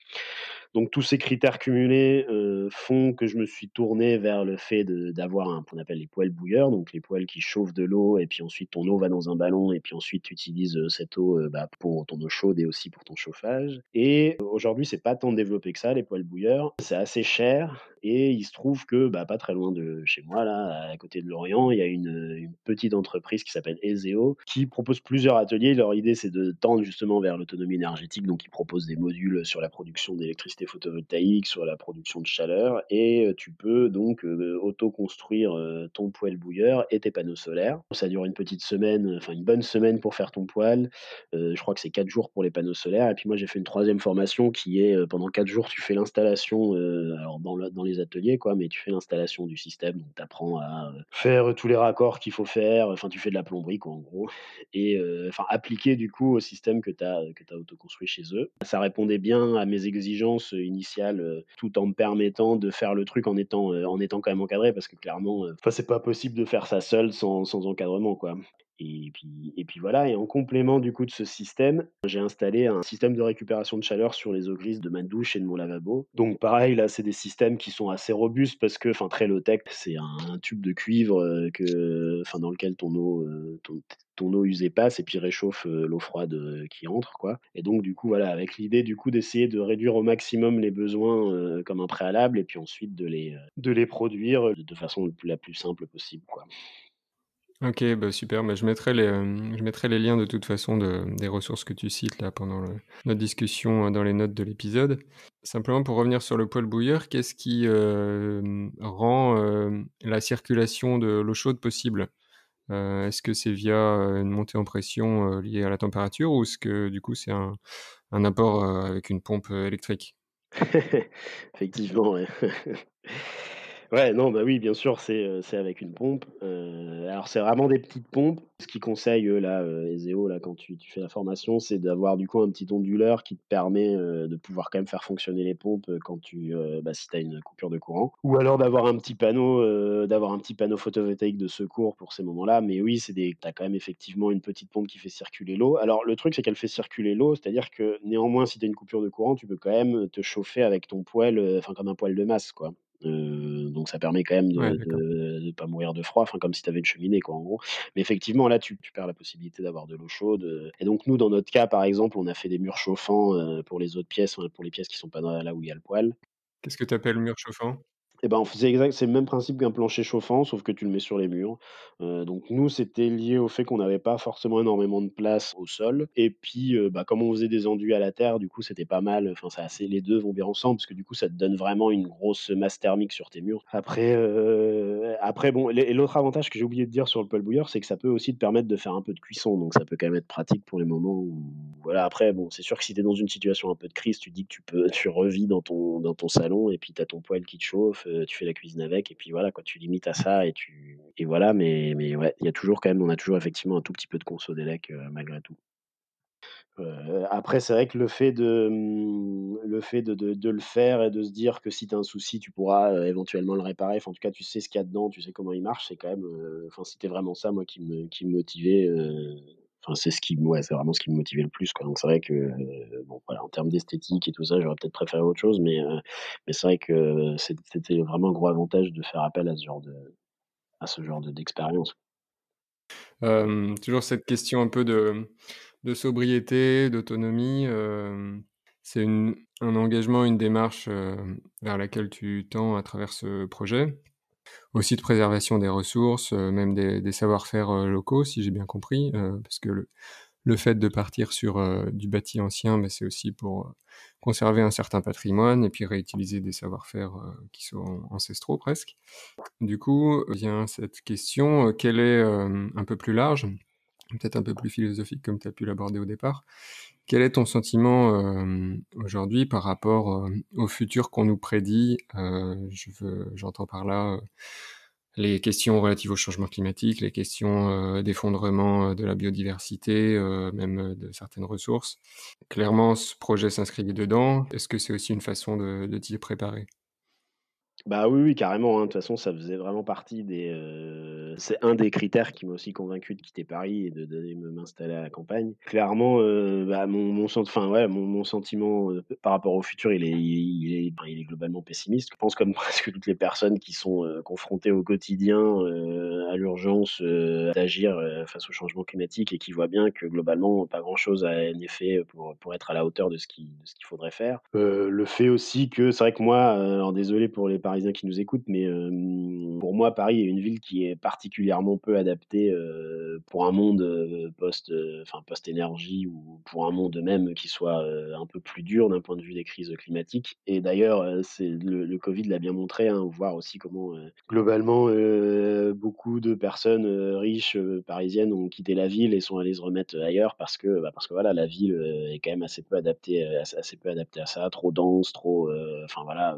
Donc tous ces critères cumulés, font que je me suis tourné vers le fait d'avoir un qu'on appelle les poêles bouilleurs, donc les poêles qui chauffent de l'eau et puis ensuite ton eau va dans un ballon et puis ensuite tu utilises, cette eau, bah, pour ton eau chaude et aussi pour ton chauffage et aujourd'hui, c'est pas tant développé que ça, les poêles bouilleurs. C'est assez cher et il se trouve que, bah, pas très loin de chez moi là, à côté de Lorient, il y a une petite entreprise qui s'appelle Ezeo qui propose plusieurs ateliers. Leur idée, c'est de tendre justement vers l'autonomie énergétique, donc ils proposent des modules sur la production d'électricité photovoltaïque, sur la production de chaleur et tu peux donc, auto-construire, ton poêle bouilleur et tes panneaux solaires. Ça dure une petite semaine, enfin une bonne semaine pour faire ton poêle. Je crois que c'est 4 jours pour les panneaux solaires et puis moi j'ai fait une troisième formation qui est, pendant 4 jours tu fais l'installation, alors dans les ateliers quoi, mais tu fais l'installation du système, donc tu apprends à, faire tous les raccords qu'il faut faire, enfin tu fais de la plomberie quoi en gros et enfin appliquer du coup au système que tu autoconstruit chez eux. Ça répondait bien à mes exigences, initiales, tout en me permettant de faire le truc en étant quand même encadré parce que clairement, enfin c'est pas possible de faire ça seul sans encadrement quoi. Et puis voilà et en complément du coup de ce système, j'ai installé un système de récupération de chaleur sur les eaux grises de ma douche et de mon lavabo. Donc pareil, là, c'est des systèmes qui sont assez robustes parce que enfin très low tech, c'est un tube de cuivre, enfin dans lequel ton eau usée passe et puis réchauffe, l'eau froide, qui entre quoi et donc du coup voilà, avec l'idée du coup d'essayer de réduire au maximum les besoins, comme un préalable et puis ensuite de les produire, de façon la plus simple possible quoi. OK, bah, super, bah, je mettrai les liens de toute façon des ressources que tu cites là pendant notre discussion, dans les notes de l'épisode. Simplement pour revenir sur le poêle bouilleur, qu'est-ce qui, rend, la circulation de l'eau chaude possible? Est-ce que c'est via, une montée en pression, liée à la température ou est-ce que du coup c'est un apport, avec une pompe, électrique? Effectivement, ouais. Ouais, non, bah, oui, bien sûr, c'est avec une pompe. Alors c'est vraiment des petites pompes. Ce qu'ils conseillent, eux, là, Eseo, là, quand tu fais la formation, c'est d'avoir, du coup, un petit onduleur qui te permet, de pouvoir quand même faire fonctionner les pompes, quand bah, si tu as une coupure de courant. Ou alors d'avoir un petit panneau photovoltaïque de secours pour ces moments-là. Mais oui, tu as quand même effectivement une petite pompe qui fait circuler l'eau. Alors le truc, c'est qu'elle fait circuler l'eau, c'est-à-dire que néanmoins, si tu as une coupure de courant, tu peux quand même te chauffer avec ton poêle, enfin comme un poêle de masse, quoi. Donc ça permet quand même Ouais, de d'accord. pas mourir de froid, enfin comme si tu avais une cheminée, quoi, en gros. Mais effectivement là, tu perds la possibilité d'avoir de l'eau chaude, et donc nous, dans notre cas, par exemple, on a fait des murs chauffants, pour les autres pièces, enfin pour les pièces qui sont pas dans là où il y a le poêle. Qu'est-ce que tu appelles mur chauffant? Et ben, on faisait c'est le même principe qu'un plancher chauffant, sauf que tu le mets sur les murs. Donc nous, c'était lié au fait qu'on n'avait pas forcément énormément de place au sol et puis, bah, comme on faisait des enduits à la terre, du coup, c'était pas mal, enfin, c'est assez les 2 vont bien ensemble parce que du coup, ça te donne vraiment une grosse masse thermique sur tes murs. Après bon, l'autre avantage que j'ai oublié de dire sur le poêle bouilleur, c'est que ça peut aussi te permettre de faire un peu de cuisson, donc ça peut quand même être pratique pour les moments où voilà, après bon, c'est sûr que si tu es dans une situation un peu de crise, tu te dis que tu revis dans ton salon et puis tu as ton poêle qui te chauffe, tu fais la cuisine avec et puis voilà quoi, tu limites à ça et voilà, mais ouais, il y a toujours quand même on a toujours effectivement un tout petit peu de conso d'élec, malgré tout. Après c'est vrai que le fait de le faire et de se dire que si tu as un souci, tu pourras, éventuellement le réparer, enfin en tout cas tu sais ce qu'il y a dedans, tu sais comment il marche, c'est quand même, enfin c'était vraiment ça moi qui me motivait, enfin c'est vraiment ce qui me motivait le plus quoi, donc c'est vrai que, bon voilà, en termes d'esthétique et tout ça, j'aurais peut-être préféré autre chose, mais c'est vrai que c'était vraiment un gros avantage de faire appel à ce genre d'expérience. Toujours cette question un peu de sobriété, d'autonomie, c'est un engagement, une démarche, vers laquelle tu tends à travers ce projet? Aussi de préservation des ressources, même des savoir-faire, locaux, si j'ai bien compris, parce que le fait de partir sur, du bâti ancien, bah, c'est aussi pour, conserver un certain patrimoine et puis réutiliser des savoir-faire, qui sont ancestraux presque. Du coup, vient cette question, quelle est, un peu plus large, peut-être un peu plus philosophique comme tu as pu l'aborder au départ. Quel est ton sentiment, aujourd'hui par rapport, au futur qu'on nous prédit? J'entends par là, les questions relatives au changement climatique, les questions, d'effondrement, de la biodiversité, même, de certaines ressources. Clairement, ce projet s'inscrit dedans. Est-ce que c'est aussi une façon de t'y préparer? Bah, oui, oui, carrément, hein. De toute façon, ça faisait vraiment partie c'est un des critères qui m'a aussi convaincu de quitter Paris et d'aller m'installer à la campagne. Clairement, bah, mon sentiment, par rapport au futur, il est globalement pessimiste. Je pense comme presque toutes les personnes qui sont, confrontées au quotidien, à l'urgence, d'agir, face au changement climatique et qui voient bien que globalement, pas grand-chose a en effet pour être à la hauteur de ce qu'il faudrait faire. Le fait aussi que c'est vrai que moi, alors désolé pour les Parisiens qui nous écoutent, mais pour moi, Paris est une ville qui est particulièrement peu adaptée, pour un monde, post-énergie ou pour un monde même qui soit, un peu plus dur d'un point de vue des crises climatiques et d'ailleurs, c'est le covid l'a bien montré, hein, voir aussi comment, globalement, beaucoup de personnes, riches, parisiennes ont quitté la ville et sont allées se remettre, ailleurs parce que voilà, la ville, est quand même assez peu adaptée à ça, trop dense, trop, enfin voilà,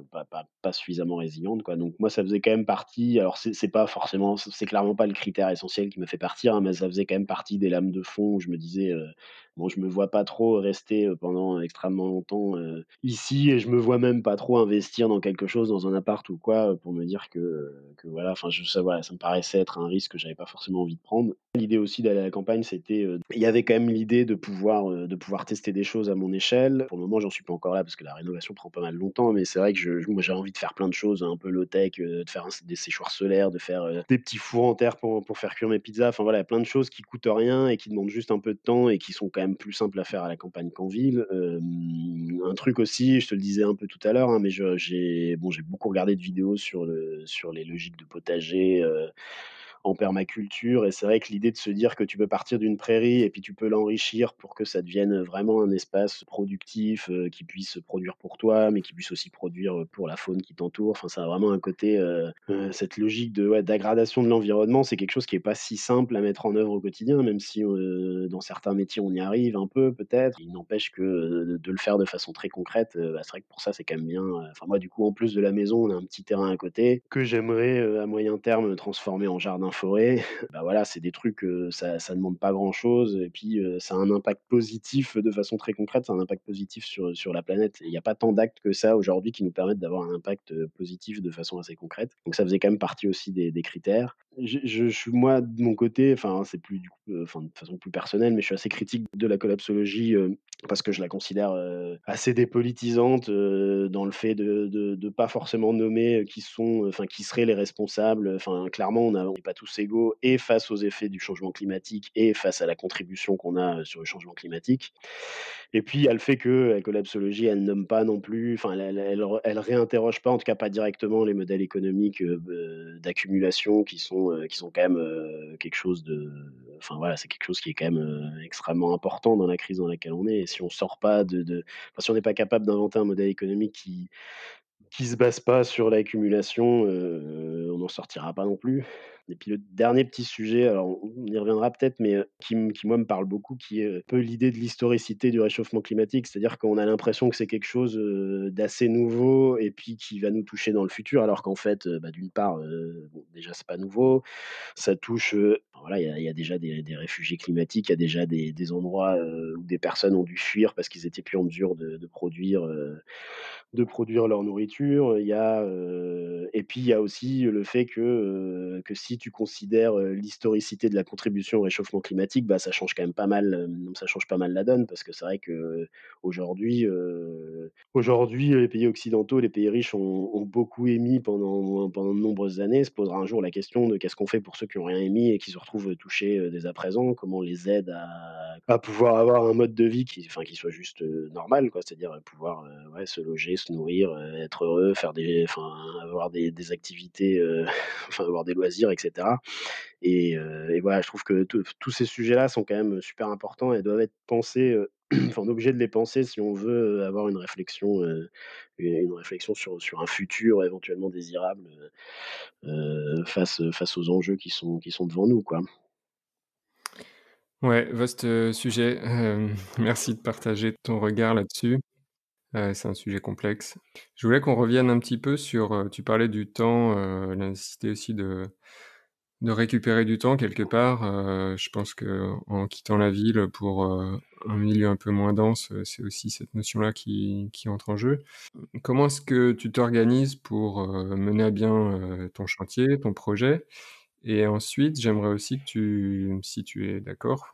pas suffisamment résiliente, quoi. Donc moi, ça faisait quand même partie alors c'est pas forcément c'est clairement pas le critère essentiel qui me fait partir, hein, mais ça faisait quand même partie des lames de fond où je me disais, bon, je me vois pas trop rester, pendant extrêmement longtemps, ici et je me vois même pas trop investir dans quelque chose, dans un appart ou quoi, pour me dire que voilà, enfin ça me paraissait être un risque que j'avais pas forcément envie de prendre. L'idée aussi d'aller à la campagne, c'était, il y avait quand même l'idée de pouvoir tester des choses à mon échelle. Pour le moment, j'en suis pas encore là parce que la rénovation prend pas mal longtemps, mais c'est vrai que moi, j'ai envie de faire plein de choses un peu low tech, de faire des séchoirs solaires, de faire, des petits fours en terre pour faire cuire mes pizzas. Enfin voilà, il y a plein de choses qui coûtent rien et qui demandent juste un peu de temps et qui sont quand même plus simples à faire à la campagne qu'en ville. Un truc aussi, je te le disais un peu tout à l'heure, hein, mais j'ai beaucoup regardé de vidéos sur les logiques de potager, en permaculture et c'est vrai que l'idée de se dire que tu peux partir d'une prairie et puis tu peux l'enrichir pour que ça devienne vraiment un espace productif, qui puisse produire pour toi, mais qui puisse aussi produire, pour la faune qui t'entoure. Enfin, ça a vraiment un côté, cette logique de, ouais, dégradation de l'environnement, c'est quelque chose qui est pas si simple à mettre en œuvre au quotidien, même si, dans certains métiers, on y arrive un peu peut-être. Il n'empêche que, de le faire de façon très concrète, bah, c'est vrai que pour ça, c'est quand même bien, enfin moi, du coup, en plus de la maison, on a un petit terrain à côté que j'aimerais, à moyen terme, transformer en jardin forêt. Bah, voilà, c'est des trucs, ça demande pas grand-chose et puis, ça a un impact positif de façon très concrète, ça a un impact positif sur la planète et il y a pas tant d'actes que ça aujourd'hui qui nous permettent d'avoir un impact, positif de façon assez concrète. Donc ça faisait quand même partie aussi des critères. Je suis moi de mon côté, enfin c'est plus du coup, enfin de façon plus personnelle, mais je suis assez critique de la collapsologie, parce que je la considère, assez dépolitisante, dans le fait de pas forcément nommer, qui sont, enfin qui seraient les responsables. Enfin clairement on n'est pas tous égaux et face aux effets du changement climatique et face à la contribution qu'on a, sur le changement climatique. Et puis il y a le fait que la collapsologie, elle nomme pas non plus, enfin elle réinterroge pas, en tout cas pas directement les modèles économiques, d'accumulation qui sont quand même, quelque chose de, enfin voilà, c'est quelque chose qui est quand même, extrêmement important dans la crise dans laquelle on est et si on sort pas enfin si on n'est pas capable d'inventer un modèle économique qui se base pas sur l'accumulation, on n'en sortira pas non plus. Et puis le dernier petit sujet, alors on y reviendra peut-être, mais qui moi me parle beaucoup, qui est, un peu l'idée de l'historicité du réchauffement climatique. C'est-à-dire qu'on a l'impression que c'est quelque chose, d'assez nouveau et puis qui va nous toucher dans le futur, alors qu'en fait, bah, d'une part, bon déjà c'est pas nouveau, ça touche, voilà, il y a déjà des réfugiés climatiques, il y a déjà des endroits, où des personnes ont dû fuir parce qu'ils étaient plus en mesure de produire leur nourriture. Il y a, et puis il y a aussi le fait que si tu considères, l'historicité de la contribution au réchauffement climatique, bah, ça change quand même pas mal, ça change pas mal la donne parce que c'est vrai qu'aujourd'hui, aujourd'hui, les pays occidentaux, les pays riches ont beaucoup émis pendant de nombreuses années. Se posera un jour la question de qu'est-ce qu'on fait pour ceux qui ont rien émis et qui se retrouvent, touchés, dès à présent? Comment on les aide à pouvoir avoir un mode de vie qui soit juste, normal quoi, c'est-à-dire, pouvoir, ouais, se loger, se nourrir, être heureux, faire avoir des activités, enfin avoir des loisirs et cetera et voilà, je trouve que tous ces sujets-là sont quand même super importants et doivent être pensés, enfin on est obligé de les penser si on veut, avoir une réflexion sur un futur éventuellement désirable, face aux enjeux qui sont devant nous, quoi. Ouais, vaste, sujet, merci de partager ton regard là-dessus. C'est un sujet complexe. Je voulais qu'on revienne un petit peu sur, tu parlais du temps, la nécessité aussi de récupérer du temps quelque part. Je pense qu'en quittant la ville pour, un milieu un peu moins dense, c'est aussi cette notion-là qui entre en jeu. Comment est-ce que tu t'organises pour, mener à bien, ton chantier, ton projet? Et ensuite, j'aimerais aussi que si tu es d'accord,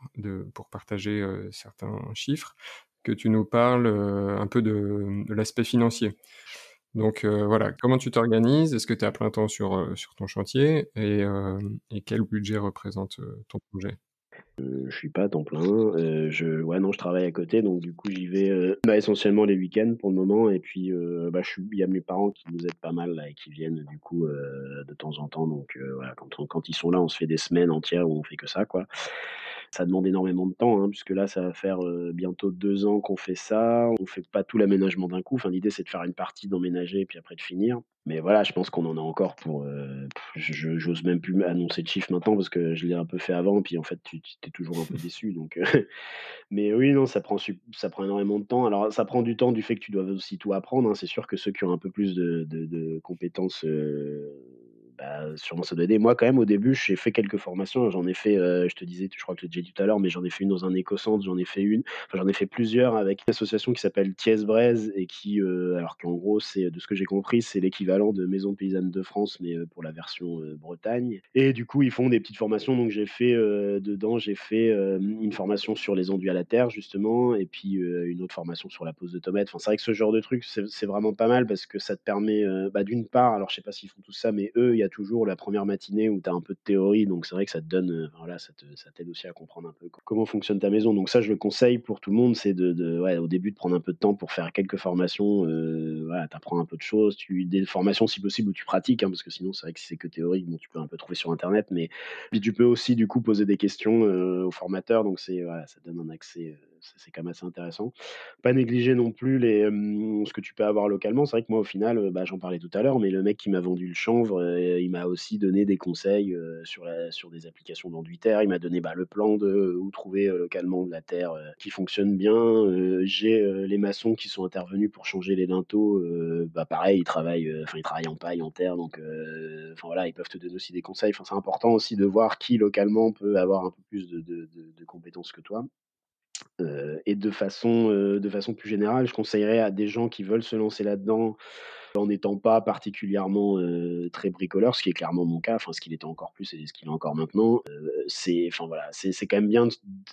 pour partager, certains chiffres, que tu nous parles, un peu de l'aspect financier. Donc, voilà, comment tu t'organises? Est-ce que tu es à plein temps sur ton chantier? Et quel budget représente, ton projet? Je suis pas à temps plein, je ouais, non, je travaille à côté, donc du coup, j'y vais, bah, essentiellement les week-ends pour le moment et puis, bah, il y a mes parents qui nous aident pas mal là et qui viennent du coup, de temps en temps, donc voilà, quand ils sont là, on se fait des semaines entières où on fait que ça, quoi. Ça demande énormément de temps, hein, puisque là, ça va faire, bientôt 2 ans qu'on fait ça. On fait pas tout l'aménagement d'un coup. Enfin, l'idée, c'est de faire une partie, d'emménager et puis après de finir. Mais voilà, je pense qu'on en a encore pour, je j'ose même plus annoncer de chiffre maintenant parce que je l'ai un peu fait avant, puis en fait, tu es toujours un peu déçu donc mais oui, non, ça prend énormément de temps. Alors ça prend du temps du fait que tu dois aussi tout apprendre, hein. C'est sûr que ceux qui ont un peu plus de compétences, bah, sûrement ça doit aider. Moi, quand même, au début, j'ai fait quelques formations. J'en ai fait, je te disais, je crois que je l'ai déjà dit tout à l'heure, mais j'en ai fait une dans un écocentre, j'en ai fait plusieurs avec une association qui s'appelle Thiès-Braise et qui, alors qu'en gros, c'est de ce que j'ai compris, c'est l'équivalent de Maison paysanne de France, mais, pour la version, Bretagne et du coup, ils font des petites formations donc j'ai fait, une formation sur les enduits à la terre justement et puis, une autre formation sur la pose de tomates. Enfin, c'est vrai que ce genre de truc, c'est vraiment pas mal parce que ça te permet, bah, d'une part, alors je sais pas s'ils font tout ça, mais eux, il y a toujours la première matinée où tu as un peu de théorie, donc c'est vrai que ça te donne, voilà, ça t'aide aussi à comprendre un peu comment fonctionne ta maison. Donc ça, je le conseille pour tout le monde, c'est ouais, au début, de prendre un peu de temps pour faire quelques formations, voilà, tu apprends un peu de choses, des formations si possible où tu pratiques, hein, parce que sinon c'est vrai que si c'est que théorique, bon, tu peux un peu trouver sur internet, mais puis tu peux aussi du coup poser des questions, aux formateurs, donc voilà, ça donne un accès, c'est quand même assez intéressant. Pas négliger non plus ce que tu peux avoir localement. C'est vrai que moi, au final, bah, j'en parlais tout à l'heure, mais le mec qui m'a vendu le chanvre, il m'a aussi donné des conseils, sur des applications d'enduit-terre. Il m'a donné, bah, le plan de où trouver, localement de la terre, qui fonctionne bien. J'ai, les maçons qui sont intervenus pour changer les linteaux, bah, pareil, ils travaillent en paille, en terre, donc enfin voilà, ils peuvent te donner aussi des conseils. Enfin, c'est important aussi de voir qui localement peut avoir un peu plus de compétences que toi. Et de façon plus générale, je conseillerais à des gens qui veulent se lancer là-dedans, en n'étant pas particulièrement, très bricoleur, ce qui est clairement mon cas, enfin ce qu'il était encore plus et ce qu'il est encore maintenant. Enfin voilà, c'est quand même bien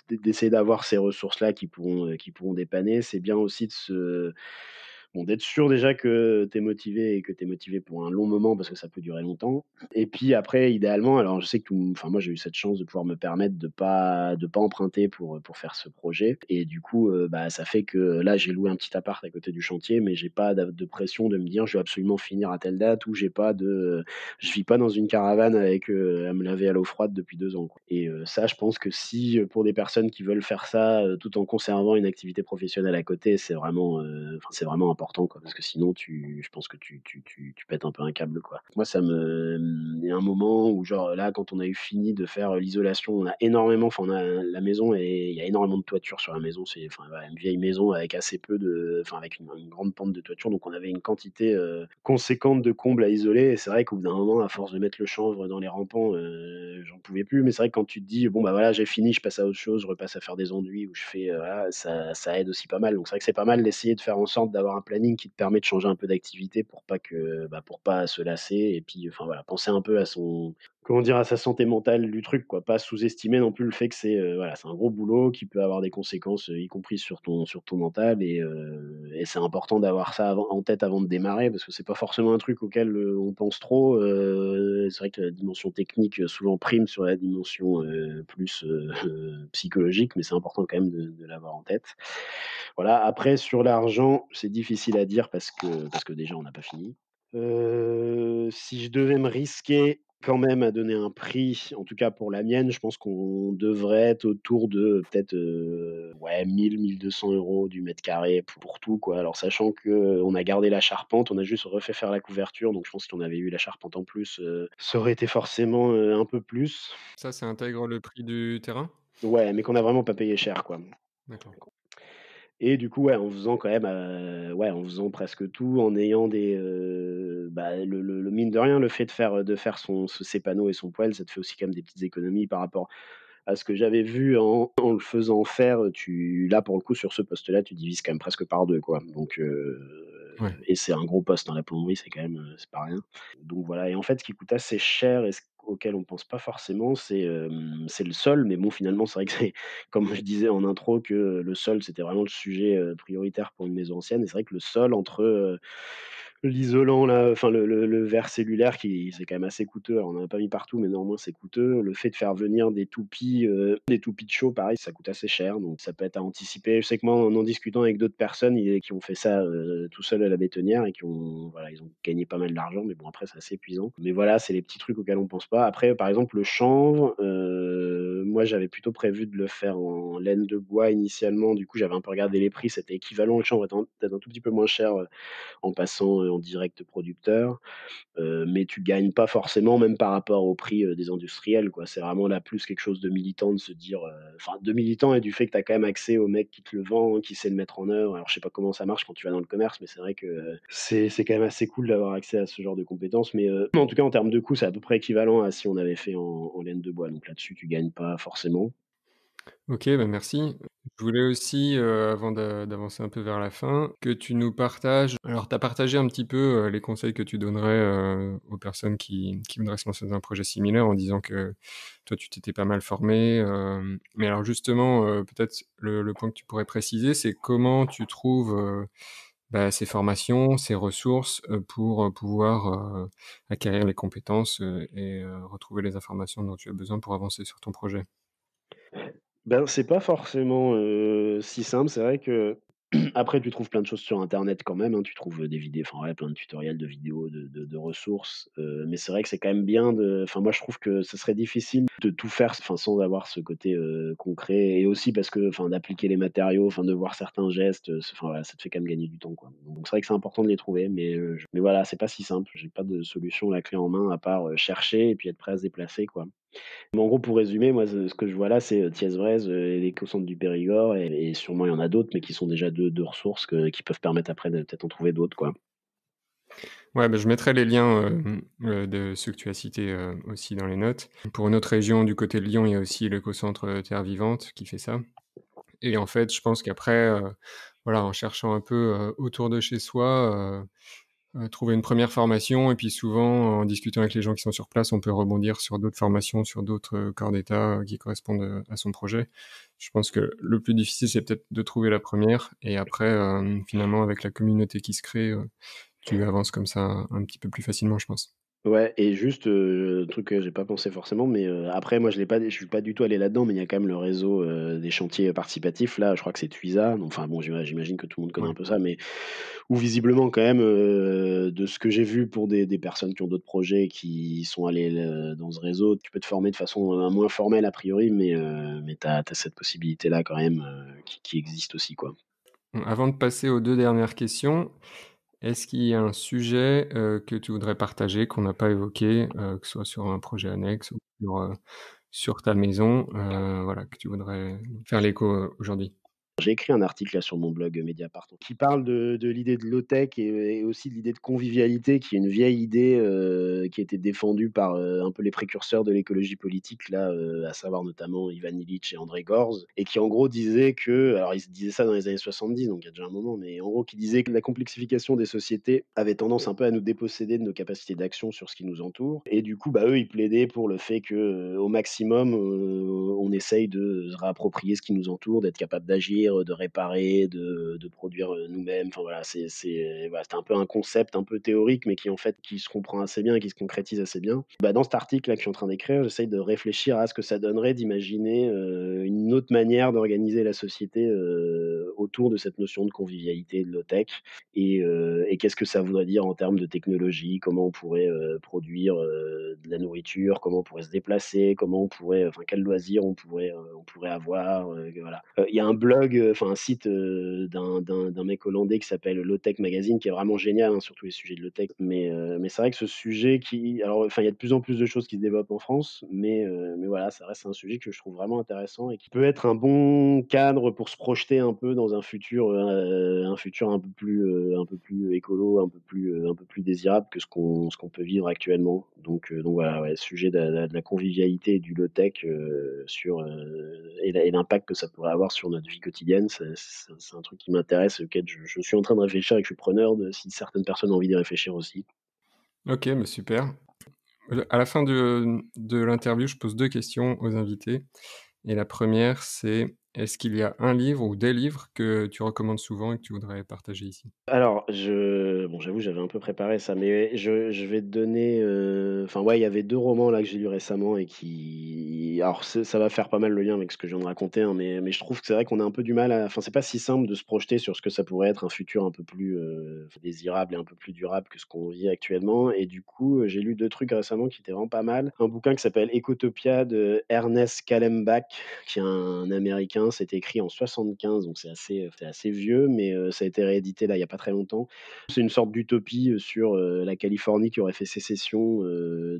d'essayer d'avoir ces ressources-là qui pourront dépanner. C'est bien aussi d'être sûr déjà que tu es motivé et que tu es motivé pour un long moment parce que ça peut durer longtemps. Et puis après, idéalement, alors je sais que enfin moi j'ai eu cette chance de pouvoir me permettre de pas emprunter pour faire ce projet. Et du coup, bah, ça fait que là, j'ai loué un petit appart à côté du chantier, mais j'ai pas de pression de me dire: «Je vais absolument finir à telle date» ou je vis pas dans une caravane avec, à me laver à l'eau froide depuis 2 ans, quoi. Et ça, je pense que si, pour des personnes qui veulent faire ça, tout en conservant une activité professionnelle à côté, enfin, c'est vraiment important, quoi, parce que sinon je pense que tu pètes un peu un câble, quoi. Moi, il y a un moment où genre là, quand on a eu fini de faire, l'isolation, on a la maison et il y a énormément de toiture sur la maison. C'est enfin, voilà, une vieille maison avec assez peu enfin, avec une grande pente de toiture, donc on avait une quantité, conséquente de combles à isoler. Et c'est vrai qu'au bout d'un moment, à force de mettre le chanvre dans les rampants, j'en pouvais plus. Mais c'est vrai que quand tu te dis: «Bon, bah, voilà, j'ai fini, je passe à autre chose, je repasse à faire des enduits» ou je fais, voilà, ça aide aussi pas mal. Donc c'est vrai que c'est pas mal d'essayer de faire en sorte d'avoir un planning qui te permet de changer un peu d'activité pour pas se lasser. Et puis, enfin voilà, penser un peu à sa santé mentale du truc, quoi. Pas sous-estimer non plus le fait que voilà, c'est un gros boulot qui peut avoir des conséquences, y compris sur ton mental. Et c'est important d'avoir ça en tête avant de démarrer parce que c'est pas forcément un truc auquel, on pense trop. C'est vrai que la dimension technique, souvent prime sur la dimension, plus, psychologique, mais c'est important quand même de l'avoir en tête. Voilà, après sur l'argent, c'est difficile à dire parce que déjà on n'a pas fini. Si je devais me risquer quand même à donner un prix, en tout cas pour la mienne, je pense qu'on devrait être autour de peut-être, ouais, 1 200 € du mètre carré pour tout, quoi. Alors sachant qu'on a gardé la charpente, on a juste refait faire la couverture, donc je pense que si on avait eu la charpente en plus, ça aurait été forcément, un peu plus. Ça intègre le prix du terrain? Ouais, mais qu'on a vraiment pas payé cher, quoi. D'accord. Et du coup, ouais, en faisant quand même, ouais, en faisant presque tout, en ayant bah, le mine de rien, le fait de faire ses panneaux et son poêle, ça te fait aussi quand même des petites économies par rapport à ce que j'avais vu en le faisant faire. Là, pour le coup, sur ce poste-là, tu divises quand même presque par 2, quoi. Donc Ouais. et c'est un gros poste, hein, la plomberie, c'est quand même, c'est pas rien. Donc voilà. Et en fait, ce qui coûte assez cher et auquel on pense pas forcément, c'est le sol. Mais bon, finalement, c'est vrai que c'est comme je disais en intro que le sol, c'était vraiment le sujet, prioritaire pour une maison ancienne. Et c'est vrai que le sol entre, l'isolant là, enfin le verre cellulaire qui c'est quand même assez coûteux. Alors on en a pas mis partout, mais néanmoins c'est coûteux. Le fait de faire venir des toupies de chaux, pareil, ça coûte assez cher, donc ça peut être à anticiper. Je sais que moi, en discutant avec d'autres personnes qui ont fait ça, tout seuls à la bétonnière et voilà, ils ont gagné pas mal d'argent, mais bon après c'est assez épuisant. Mais voilà, c'est les petits trucs auxquels on pense pas. Après, par exemple, le chanvre, moi j'avais plutôt prévu de le faire en laine de bois initialement. Du coup, j'avais un peu regardé les prix, c'était équivalent. Le chanvre étant peut-être un tout petit peu moins cher, en passant, en direct producteur, mais tu gagnes pas forcément même par rapport au prix, des industriels, quoi. C'est vraiment là plus quelque chose de militant de se dire, enfin de militant et du fait que tu as quand même accès au mec qui te le vend, qui sait le mettre en œuvre. Alors je sais pas comment ça marche quand tu vas dans le commerce, mais c'est vrai que, c'est quand même assez cool d'avoir accès à ce genre de compétences. Mais, en tout cas en termes de coût, c'est à peu près équivalent à si on avait fait en laine de bois, donc là-dessus tu gagnes pas forcément. OK, bah, merci. Je voulais aussi, avant d'avancer un peu vers la fin, que tu nous partages alors tu as partagé un petit peu, les conseils que tu donnerais, aux personnes qui voudraient se lancer dans un projet similaire en disant que toi tu t'étais pas mal formé, mais alors justement, peut-être le point que tu pourrais préciser, c'est comment tu trouves, ces formations, ces ressources, pour, pouvoir, acquérir les compétences, et retrouver les informations dont tu as besoin pour avancer sur ton projet. Ben, c'est pas forcément, si simple. C'est vrai que après tu trouves plein de choses sur internet quand même, hein. Tu trouves, des vidéos enfin ouais, plein de tutoriels, de vidéos, de ressources, mais c'est vrai que c'est quand même bien de enfin moi je trouve que ce serait difficile de tout faire enfin sans avoir ce côté, concret et aussi parce que enfin d'appliquer les matériaux, enfin de voir certains gestes, enfin voilà, ça te fait quand même gagner du temps, quoi. Donc c'est vrai que c'est important de les trouver, mais voilà, c'est pas si simple. J'ai pas de solution la clé en main à part, chercher et puis être prêt à se déplacer, quoi. Mais en gros, pour résumer, moi, ce que je vois là, c'est, Thiès-Brest, et l'écocentre du Périgord et sûrement il y en a d'autres, mais qui sont déjà 2 ressources qui peuvent permettre après de peut-être en trouver d'autres, quoi. Ouais, je mettrai les liens, de ceux que tu as cités, aussi dans les notes. Pour une autre région du côté de Lyon, il y a aussi l'écocentre, Terre Vivante qui fait ça et en fait, je pense qu'après, voilà, en cherchant un peu, autour de chez soi, trouver une première formation et puis souvent, en discutant avec les gens qui sont sur place, on peut rebondir sur d'autres formations, sur d'autres, corps d'état, qui correspondent, à son projet. Je pense que le plus difficile, c'est peut-être de trouver la première et après, finalement, avec la communauté qui se crée, tu avances comme ça un petit peu plus facilement, je pense. Ouais et juste, truc que j'ai pas pensé forcément, mais après moi je suis pas du tout allé là-dedans, mais il y a quand même le réseau, des chantiers participatifs là, je crois que c'est Tuisa, donc enfin bon, j'imagine que tout le monde connaît un Ouais. peu ça, mais où visiblement quand même, de ce que j'ai vu pour des personnes qui ont d'autres projets qui sont allées dans ce réseau, tu peux te former de façon, moins formelle a priori, mais tu as cette possibilité-là quand même, qui existe aussi, quoi. Bon, avant de passer aux 2 dernières questions, est-ce qu'il y a un sujet, que tu voudrais partager qu'on n'a pas évoqué, que ce soit sur un projet annexe ou sur ta maison, voilà, que tu voudrais faire l'écho, aujourd'hui? J'ai écrit un article là sur mon blog, Mediapart, qui parle de l'idée de low-tech et aussi de l'idée de convivialité, qui est une vieille idée, qui a été défendue par, un peu les précurseurs de l'écologie politique là, à savoir notamment Ivan Illich et André Gorz et qui en gros disait que alors ils se disaient ça dans les années 70, donc il y a déjà un moment, mais en gros qui disait que la complexification des sociétés avait tendance un peu à nous déposséder de nos capacités d'action sur ce qui nous entoure et du coup, bah, eux, ils plaidaient pour le fait que, au maximum, on essaye de se réapproprier ce qui nous entoure, d'être capable d'agir, de réparer, de produire, nous-mêmes. Enfin voilà, voilà, c'était un peu un concept un peu théorique, mais qui en fait qui se comprend assez bien et qui se concrétise assez bien. Bah, dans cet article là que je suis en train d'écrire, j'essaye de réfléchir à ce que ça donnerait d'imaginer, une autre manière d'organiser la société, autour de cette notion de convivialité et de low-tech et qu'est-ce que ça voudrait dire en termes de technologie? Comment on pourrait, produire, de la nourriture? Comment on pourrait se déplacer? Comment on pourrait, enfin quels loisirs on pourrait avoir? Voilà. Il y a un blog, enfin un site, d'un mec hollandais qui s'appelle Low Tech Magazine qui est vraiment génial, hein, sur tous les sujets de low tech. Mais c'est vrai que ce sujet qui alors enfin il y a de plus en plus de choses qui se développent en France, mais voilà, ça reste un sujet que je trouve vraiment intéressant et qui peut être un bon cadre pour se projeter un peu dans un futur un peu plus écolo, un peu plus désirable que ce qu'on peut vivre actuellement. Donc voilà, ouais, sujet de la convivialité et du low tech, et l'impact que ça pourrait avoir sur notre vie quotidienne, c'est un truc qui m'intéresse, auquel je suis en train de réfléchir et que je suis preneur de si certaines personnes ont envie d'y réfléchir aussi. OK, super. À la fin de l'interview, je pose 2 questions aux invités et la première, c'est: est-ce qu'il y a un livre ou des livres que tu recommandes souvent et que tu voudrais partager ici? Alors, j'avoue, j'avais un peu préparé ça, mais je vais te donner, enfin, ouais, il y avait 2 romans là que j'ai lus récemment et qui alors ça va faire pas mal le lien avec ce que je viens de raconter, hein, mais je trouve que c'est vrai qu'on a un peu du mal à enfin, c'est pas si simple de se projeter sur ce que ça pourrait être un futur un peu plus, désirable et un peu plus durable que ce qu'on vit actuellement et du coup, j'ai lu 2 trucs récemment qui étaient vraiment pas mal. Un bouquin qui s'appelle Ecotopia de Ernest Callenbach, qui est un Américain. C'était écrit en 75, donc c'est assez vieux, mais ça a été réédité là, il y a pas très longtemps. C'est une sorte d'utopie, sur, la Californie qui aurait fait sécession,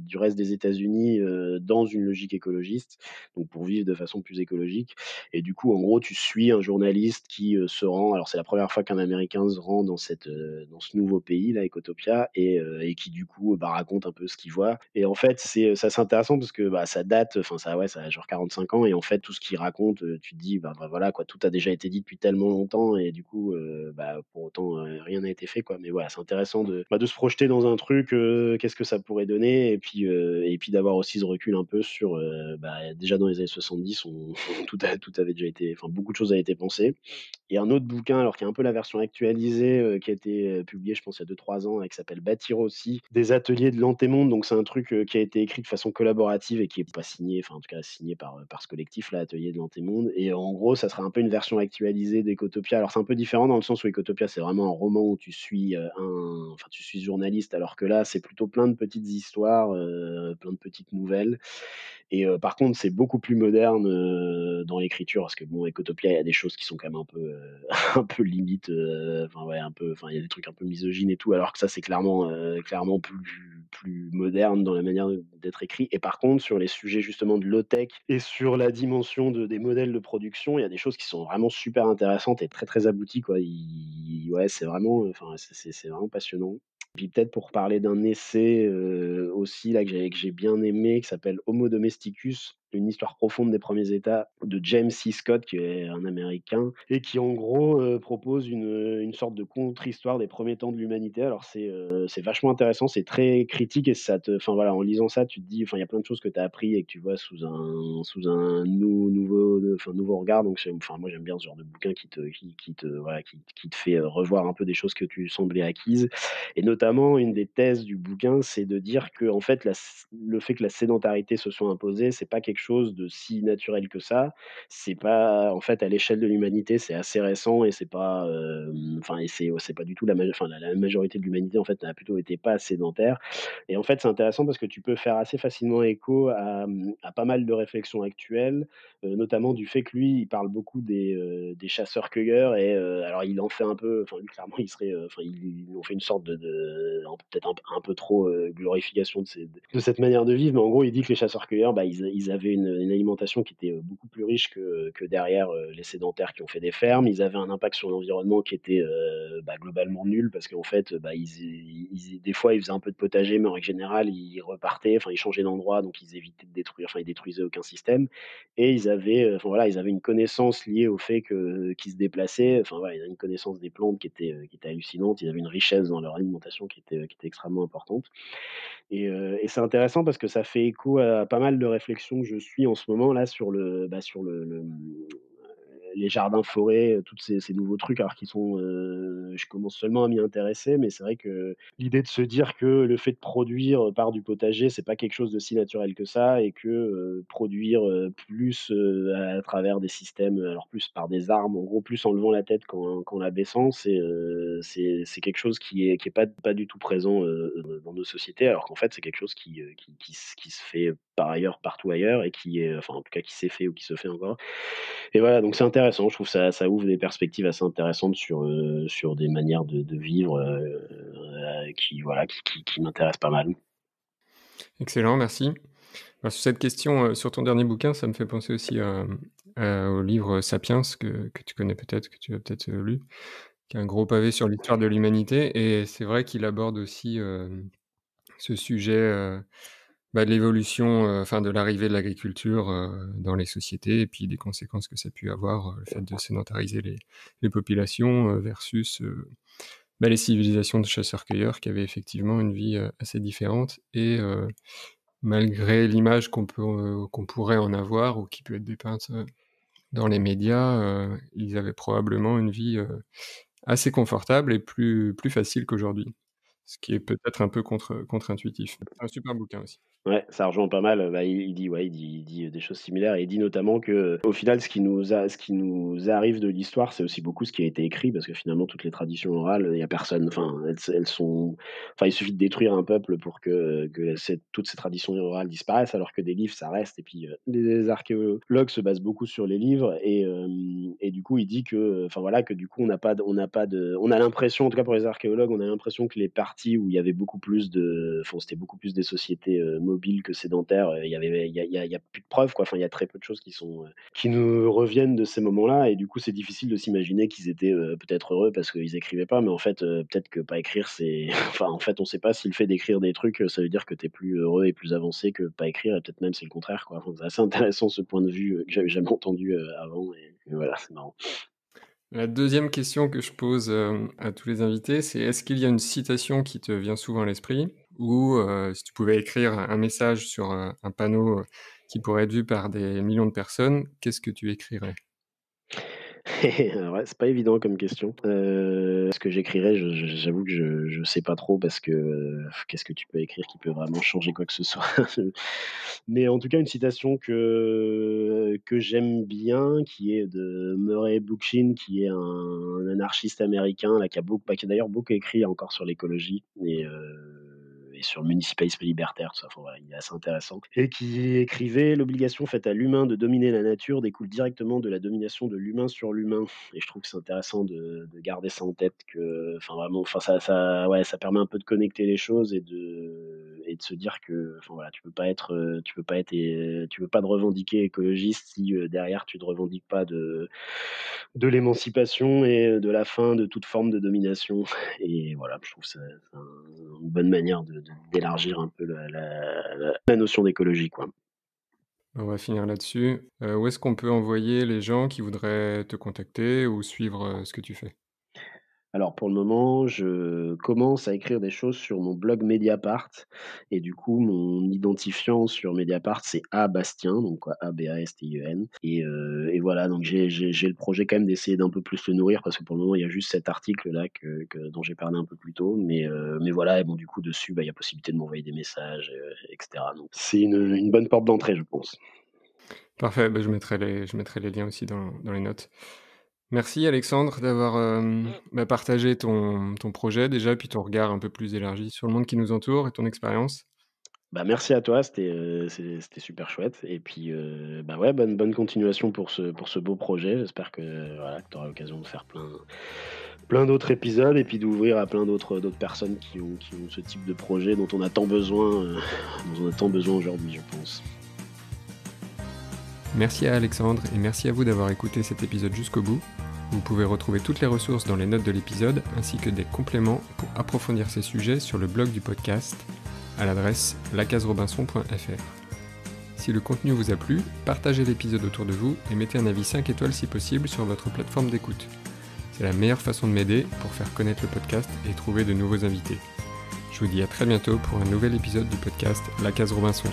du reste des États-Unis, dans une logique écologiste, donc pour vivre de façon plus écologique et du coup, en gros, tu suis un journaliste qui, se rend alors c'est la première fois qu'un Américain se rend dans ce nouveau pays là, Ecotopia et qui du coup, bah, raconte un peu ce qu'il voit et en fait, c'est assez intéressant parce que, bah, ça date, enfin ça ouais, ça a genre 45 ans et en fait, tout ce qu'il raconte, tu te dis dis: «Bah, voilà quoi, tout a déjà été dit depuis tellement longtemps et du coup, pour autant, rien n'a été fait quoi». Mais voilà, c'est intéressant de se projeter dans un truc, qu'est-ce que ça pourrait donner et puis d'avoir aussi ce recul un peu sur, déjà dans les années 70 on tout avait déjà été enfin beaucoup de choses avaient été pensées. Et un autre bouquin, alors qui est un peu la version actualisée, qui a été, publié je pense il y a 2-3 ans et qui s'appelle «Bâtir aussi», des ateliers de l'Antémonde. Donc c'est un truc, qui a été écrit de façon collaborative et qui est pas signé, enfin en tout cas signé par ce collectif-là, Ateliers de l'Antémonde. Et en gros, ça serait un peu une version actualisée d'Ecotopia. Alors c'est un peu différent dans le sens où Ecotopia, c'est vraiment un roman où tu suis, tu suis journaliste, alors que là, c'est plutôt plein de petites histoires, plein de petites nouvelles. Et par contre, c'est beaucoup plus moderne, dans l'écriture parce que bon, Ecotopia, il y a des choses qui sont quand même un peu, un peu limite, enfin ouais, un peu enfin, il y a des trucs un peu misogynes et tout, alors que ça, c'est clairement plus moderne dans la manière d'être écrit. Et par contre, sur les sujets justement de low-tech et sur la dimension des modèles de production, il y a des choses qui sont vraiment super intéressantes et très, très abouties, quoi. Ouais, c'est vraiment, enfin, c'est vraiment passionnant. Puis peut-être pour parler d'un essai, aussi là que j'ai bien aimé, qui s'appelle Homo domesticus, une histoire profonde des premiers états de James C. Scott, qui est un Américain et qui en gros, propose une sorte de contre-histoire des premiers temps de l'humanité. Alors c'est vachement intéressant, c'est très critique et ça te enfin voilà, en lisant ça, tu te dis enfin il y a plein de choses que tu as appris et que tu vois sous un nouveau regard. Donc enfin moi j'aime bien ce genre de bouquin qui te voilà, qui te fait, revoir un peu des choses que tu semblais acquises. Et notamment, une des thèses du bouquin, c'est de dire que en fait, le fait que la sédentarité se soit imposée, c'est pas quelque chose de si naturel que ça. C'est pas en fait, à l'échelle de l'humanité, c'est assez récent et c'est pas, et c'est pas du tout la majorité de l'humanité, en fait, n'a plutôt été pas sédentaire. Et en fait, c'est intéressant parce que tu peux faire assez facilement écho à pas mal de réflexions actuelles, notamment du fait que lui, il parle beaucoup des chasseurs-cueilleurs. Et alors il en fait un peu enfin lui clairement il serait, ils ont fait une sorte peut-être un peu trop, glorification de cette manière de vivre. Mais en gros, il dit que les chasseurs-cueilleurs, ils avaient une alimentation qui était, beaucoup plus riche que derrière, les sédentaires qui ont fait des fermes. Ils avaient un impact sur l'environnement qui était, globalement nul parce qu'en fait, des fois, ils faisaient un peu de potager, mais en règle générale, ils repartaient, enfin, ils changeaient d'endroit, donc ils évitaient de détruire, enfin, ils détruisaient aucun système. Et ils avaient une connaissance liée au fait qu'ils se déplaçaient. Enfin voilà, ils avaient une connaissance des plantes qui était hallucinante. Ils avaient une richesse dans leur alimentation qui était extrêmement importante. Et c'est intéressant parce que ça fait écho à pas mal de réflexions que je suis en ce moment là sur les jardins forêts, toutes ces nouveaux trucs alors qu'ils sont, je commence seulement à m'y intéresser. Mais c'est vrai que l'idée de se dire que le fait de produire par du potager, c'est pas quelque chose de si naturel que ça et que, produire, plus, à travers des systèmes, alors plus par des armes, en gros, plus en levant la tête qu'en la baissant, c'est quelque chose qui est pas du tout présent, dans nos sociétés, alors qu'en fait, c'est quelque chose qui se fait par ailleurs, partout ailleurs et qui est enfin, en tout cas, qui s'est fait ou qui se fait encore. Et voilà, donc c'est intéressant. Je trouve ça ouvre des perspectives assez intéressantes sur des manières de vivre, qui m'intéressent pas mal. Excellent, merci. Sur cette question, sur ton dernier bouquin, ça me fait penser aussi au livre Sapiens que tu connais peut-être, que tu as peut-être, lu, qui est un gros pavé sur l'histoire de l'humanité et c'est vrai qu'il aborde aussi, ce sujet, de l'évolution, enfin de l'arrivée de l'agriculture, dans les sociétés et puis des conséquences que ça a pu avoir, le fait de sédentariser les populations, versus, les civilisations de chasseurs-cueilleurs qui avaient effectivement une vie, assez différente et malgré l'image qu'on pourrait en avoir ou qui peut être dépeinte, dans les médias, ils avaient probablement une vie, assez confortable et plus facile qu'aujourd'hui. Ce qui est peut-être un peu contre-intuitif. C'est un super bouquin aussi. Ouais, ça rejoint pas mal, il dit ouais, il dit des choses similaires et il dit notamment que, au final, ce qui nous arrive de l'histoire, c'est aussi beaucoup ce qui a été écrit parce que finalement toutes les traditions orales, il y a personne enfin, elles sont enfin, il suffit de détruire un peuple pour que toutes ces traditions orales disparaissent alors que des livres, ça reste. Et puis, les archéologues se basent beaucoup sur les livres et du coup, il dit que, enfin voilà, que du coup, on a l'impression, en tout cas pour les archéologues, on a l'impression que les parties où il y avait beaucoup plus c'était beaucoup plus des sociétés, mobiles que sédentaires, il y a plus de preuves quoi, enfin il y a très peu de choses qui nous reviennent de ces moments-là. Et du coup, c'est difficile de s'imaginer qu'ils étaient, peut-être heureux parce qu'ils écrivaient pas. Mais en fait, peut-être que pas écrire c'est enfin en fait, on sait pas si le fait d'écrire des trucs, ça veut dire que tu es plus heureux et plus avancé que pas écrire et peut-être même c'est le contraire quoi. Enfin, c'est assez intéressant ce point de vue, que j'avais jamais entendu, avant. voilà, c'est marrant. La deuxième question que je pose, à tous les invités, c'est est-ce qu'il y a une citation qui te vient souvent à l'esprit? Ou, si tu pouvais écrire un message sur, un panneau, qui pourrait être vu par des millions de personnes, qu'est-ce que tu écrirais? Ouais, c'est pas évident comme question. Ce que j'écrirais, j'avoue que je sais pas trop parce que, qu'est-ce que tu peux écrire qui peut vraiment changer quoi que ce soit? Mais en tout cas, une citation que j'aime bien, qui est de Murray Bookchin, qui est un anarchiste américain là, qui a d'ailleurs beaucoup écrit encore sur l'écologie et sur le municipalisme libertaire, tout ça. Enfin voilà, il est assez intéressant et qui écrivait: «L'obligation faite à l'humain de dominer la nature découle directement de la domination de l'humain sur l'humain». Et je trouve que c'est intéressant de garder ça en tête que enfin vraiment, enfin ça ouais, ça permet un peu de connecter les choses et de se dire que enfin voilà, tu peux pas te revendiquer écologiste si, derrière tu te revendiques pas de l'émancipation et de la fin de toute forme de domination. Et voilà, je trouve que c'est une bonne manière d'élargir un peu la notion d'écologie, quoi. On va finir là-dessus. Où est-ce qu'on peut envoyer les gens qui voudraient te contacter ou suivre, ce que tu fais? Alors pour le moment, je commence à écrire des choses sur mon blog Mediapart et du coup, mon identifiant sur Mediapart, c'est Abastien, donc quoi, Abastien et voilà, donc j'ai le projet quand même d'essayer d'un peu plus le nourrir parce que pour le moment, il y a juste cet article-là dont j'ai parlé un peu plus tôt, mais voilà et bon, du coup, dessus, bah, il y a possibilité de m'envoyer des messages, et cetera, donc c'est une bonne porte d'entrée, je pense. Parfait, bah, je mettrai les liens aussi dans les notes. Merci Alexandre d'avoir, bah, partagé ton projet déjà, puis ton regard un peu plus élargi sur le monde qui nous entoure et ton expérience. Bah, merci à toi, c'était super chouette et puis, bah, ouais, bonne continuation pour ce beau projet. J'espère que, voilà, que tu auras l'occasion de faire plein d'autres épisodes et puis d'ouvrir à plein d'autres personnes qui ont ce type de projet dont on a tant besoin, dont on a tant besoin aujourd'hui, je pense. Merci à Alexandre et merci à vous d'avoir écouté cet épisode jusqu'au bout. Vous pouvez retrouver toutes les ressources dans les notes de l'épisode ainsi que des compléments pour approfondir ces sujets sur le blog du podcast à l'adresse lacaserobinson.fr. Si le contenu vous a plu, partagez l'épisode autour de vous et mettez un avis 5 étoiles si possible sur votre plateforme d'écoute. C'est la meilleure façon de m'aider pour faire connaître le podcast et trouver de nouveaux invités. Je vous dis à très bientôt pour un nouvel épisode du podcast La Case Robinson.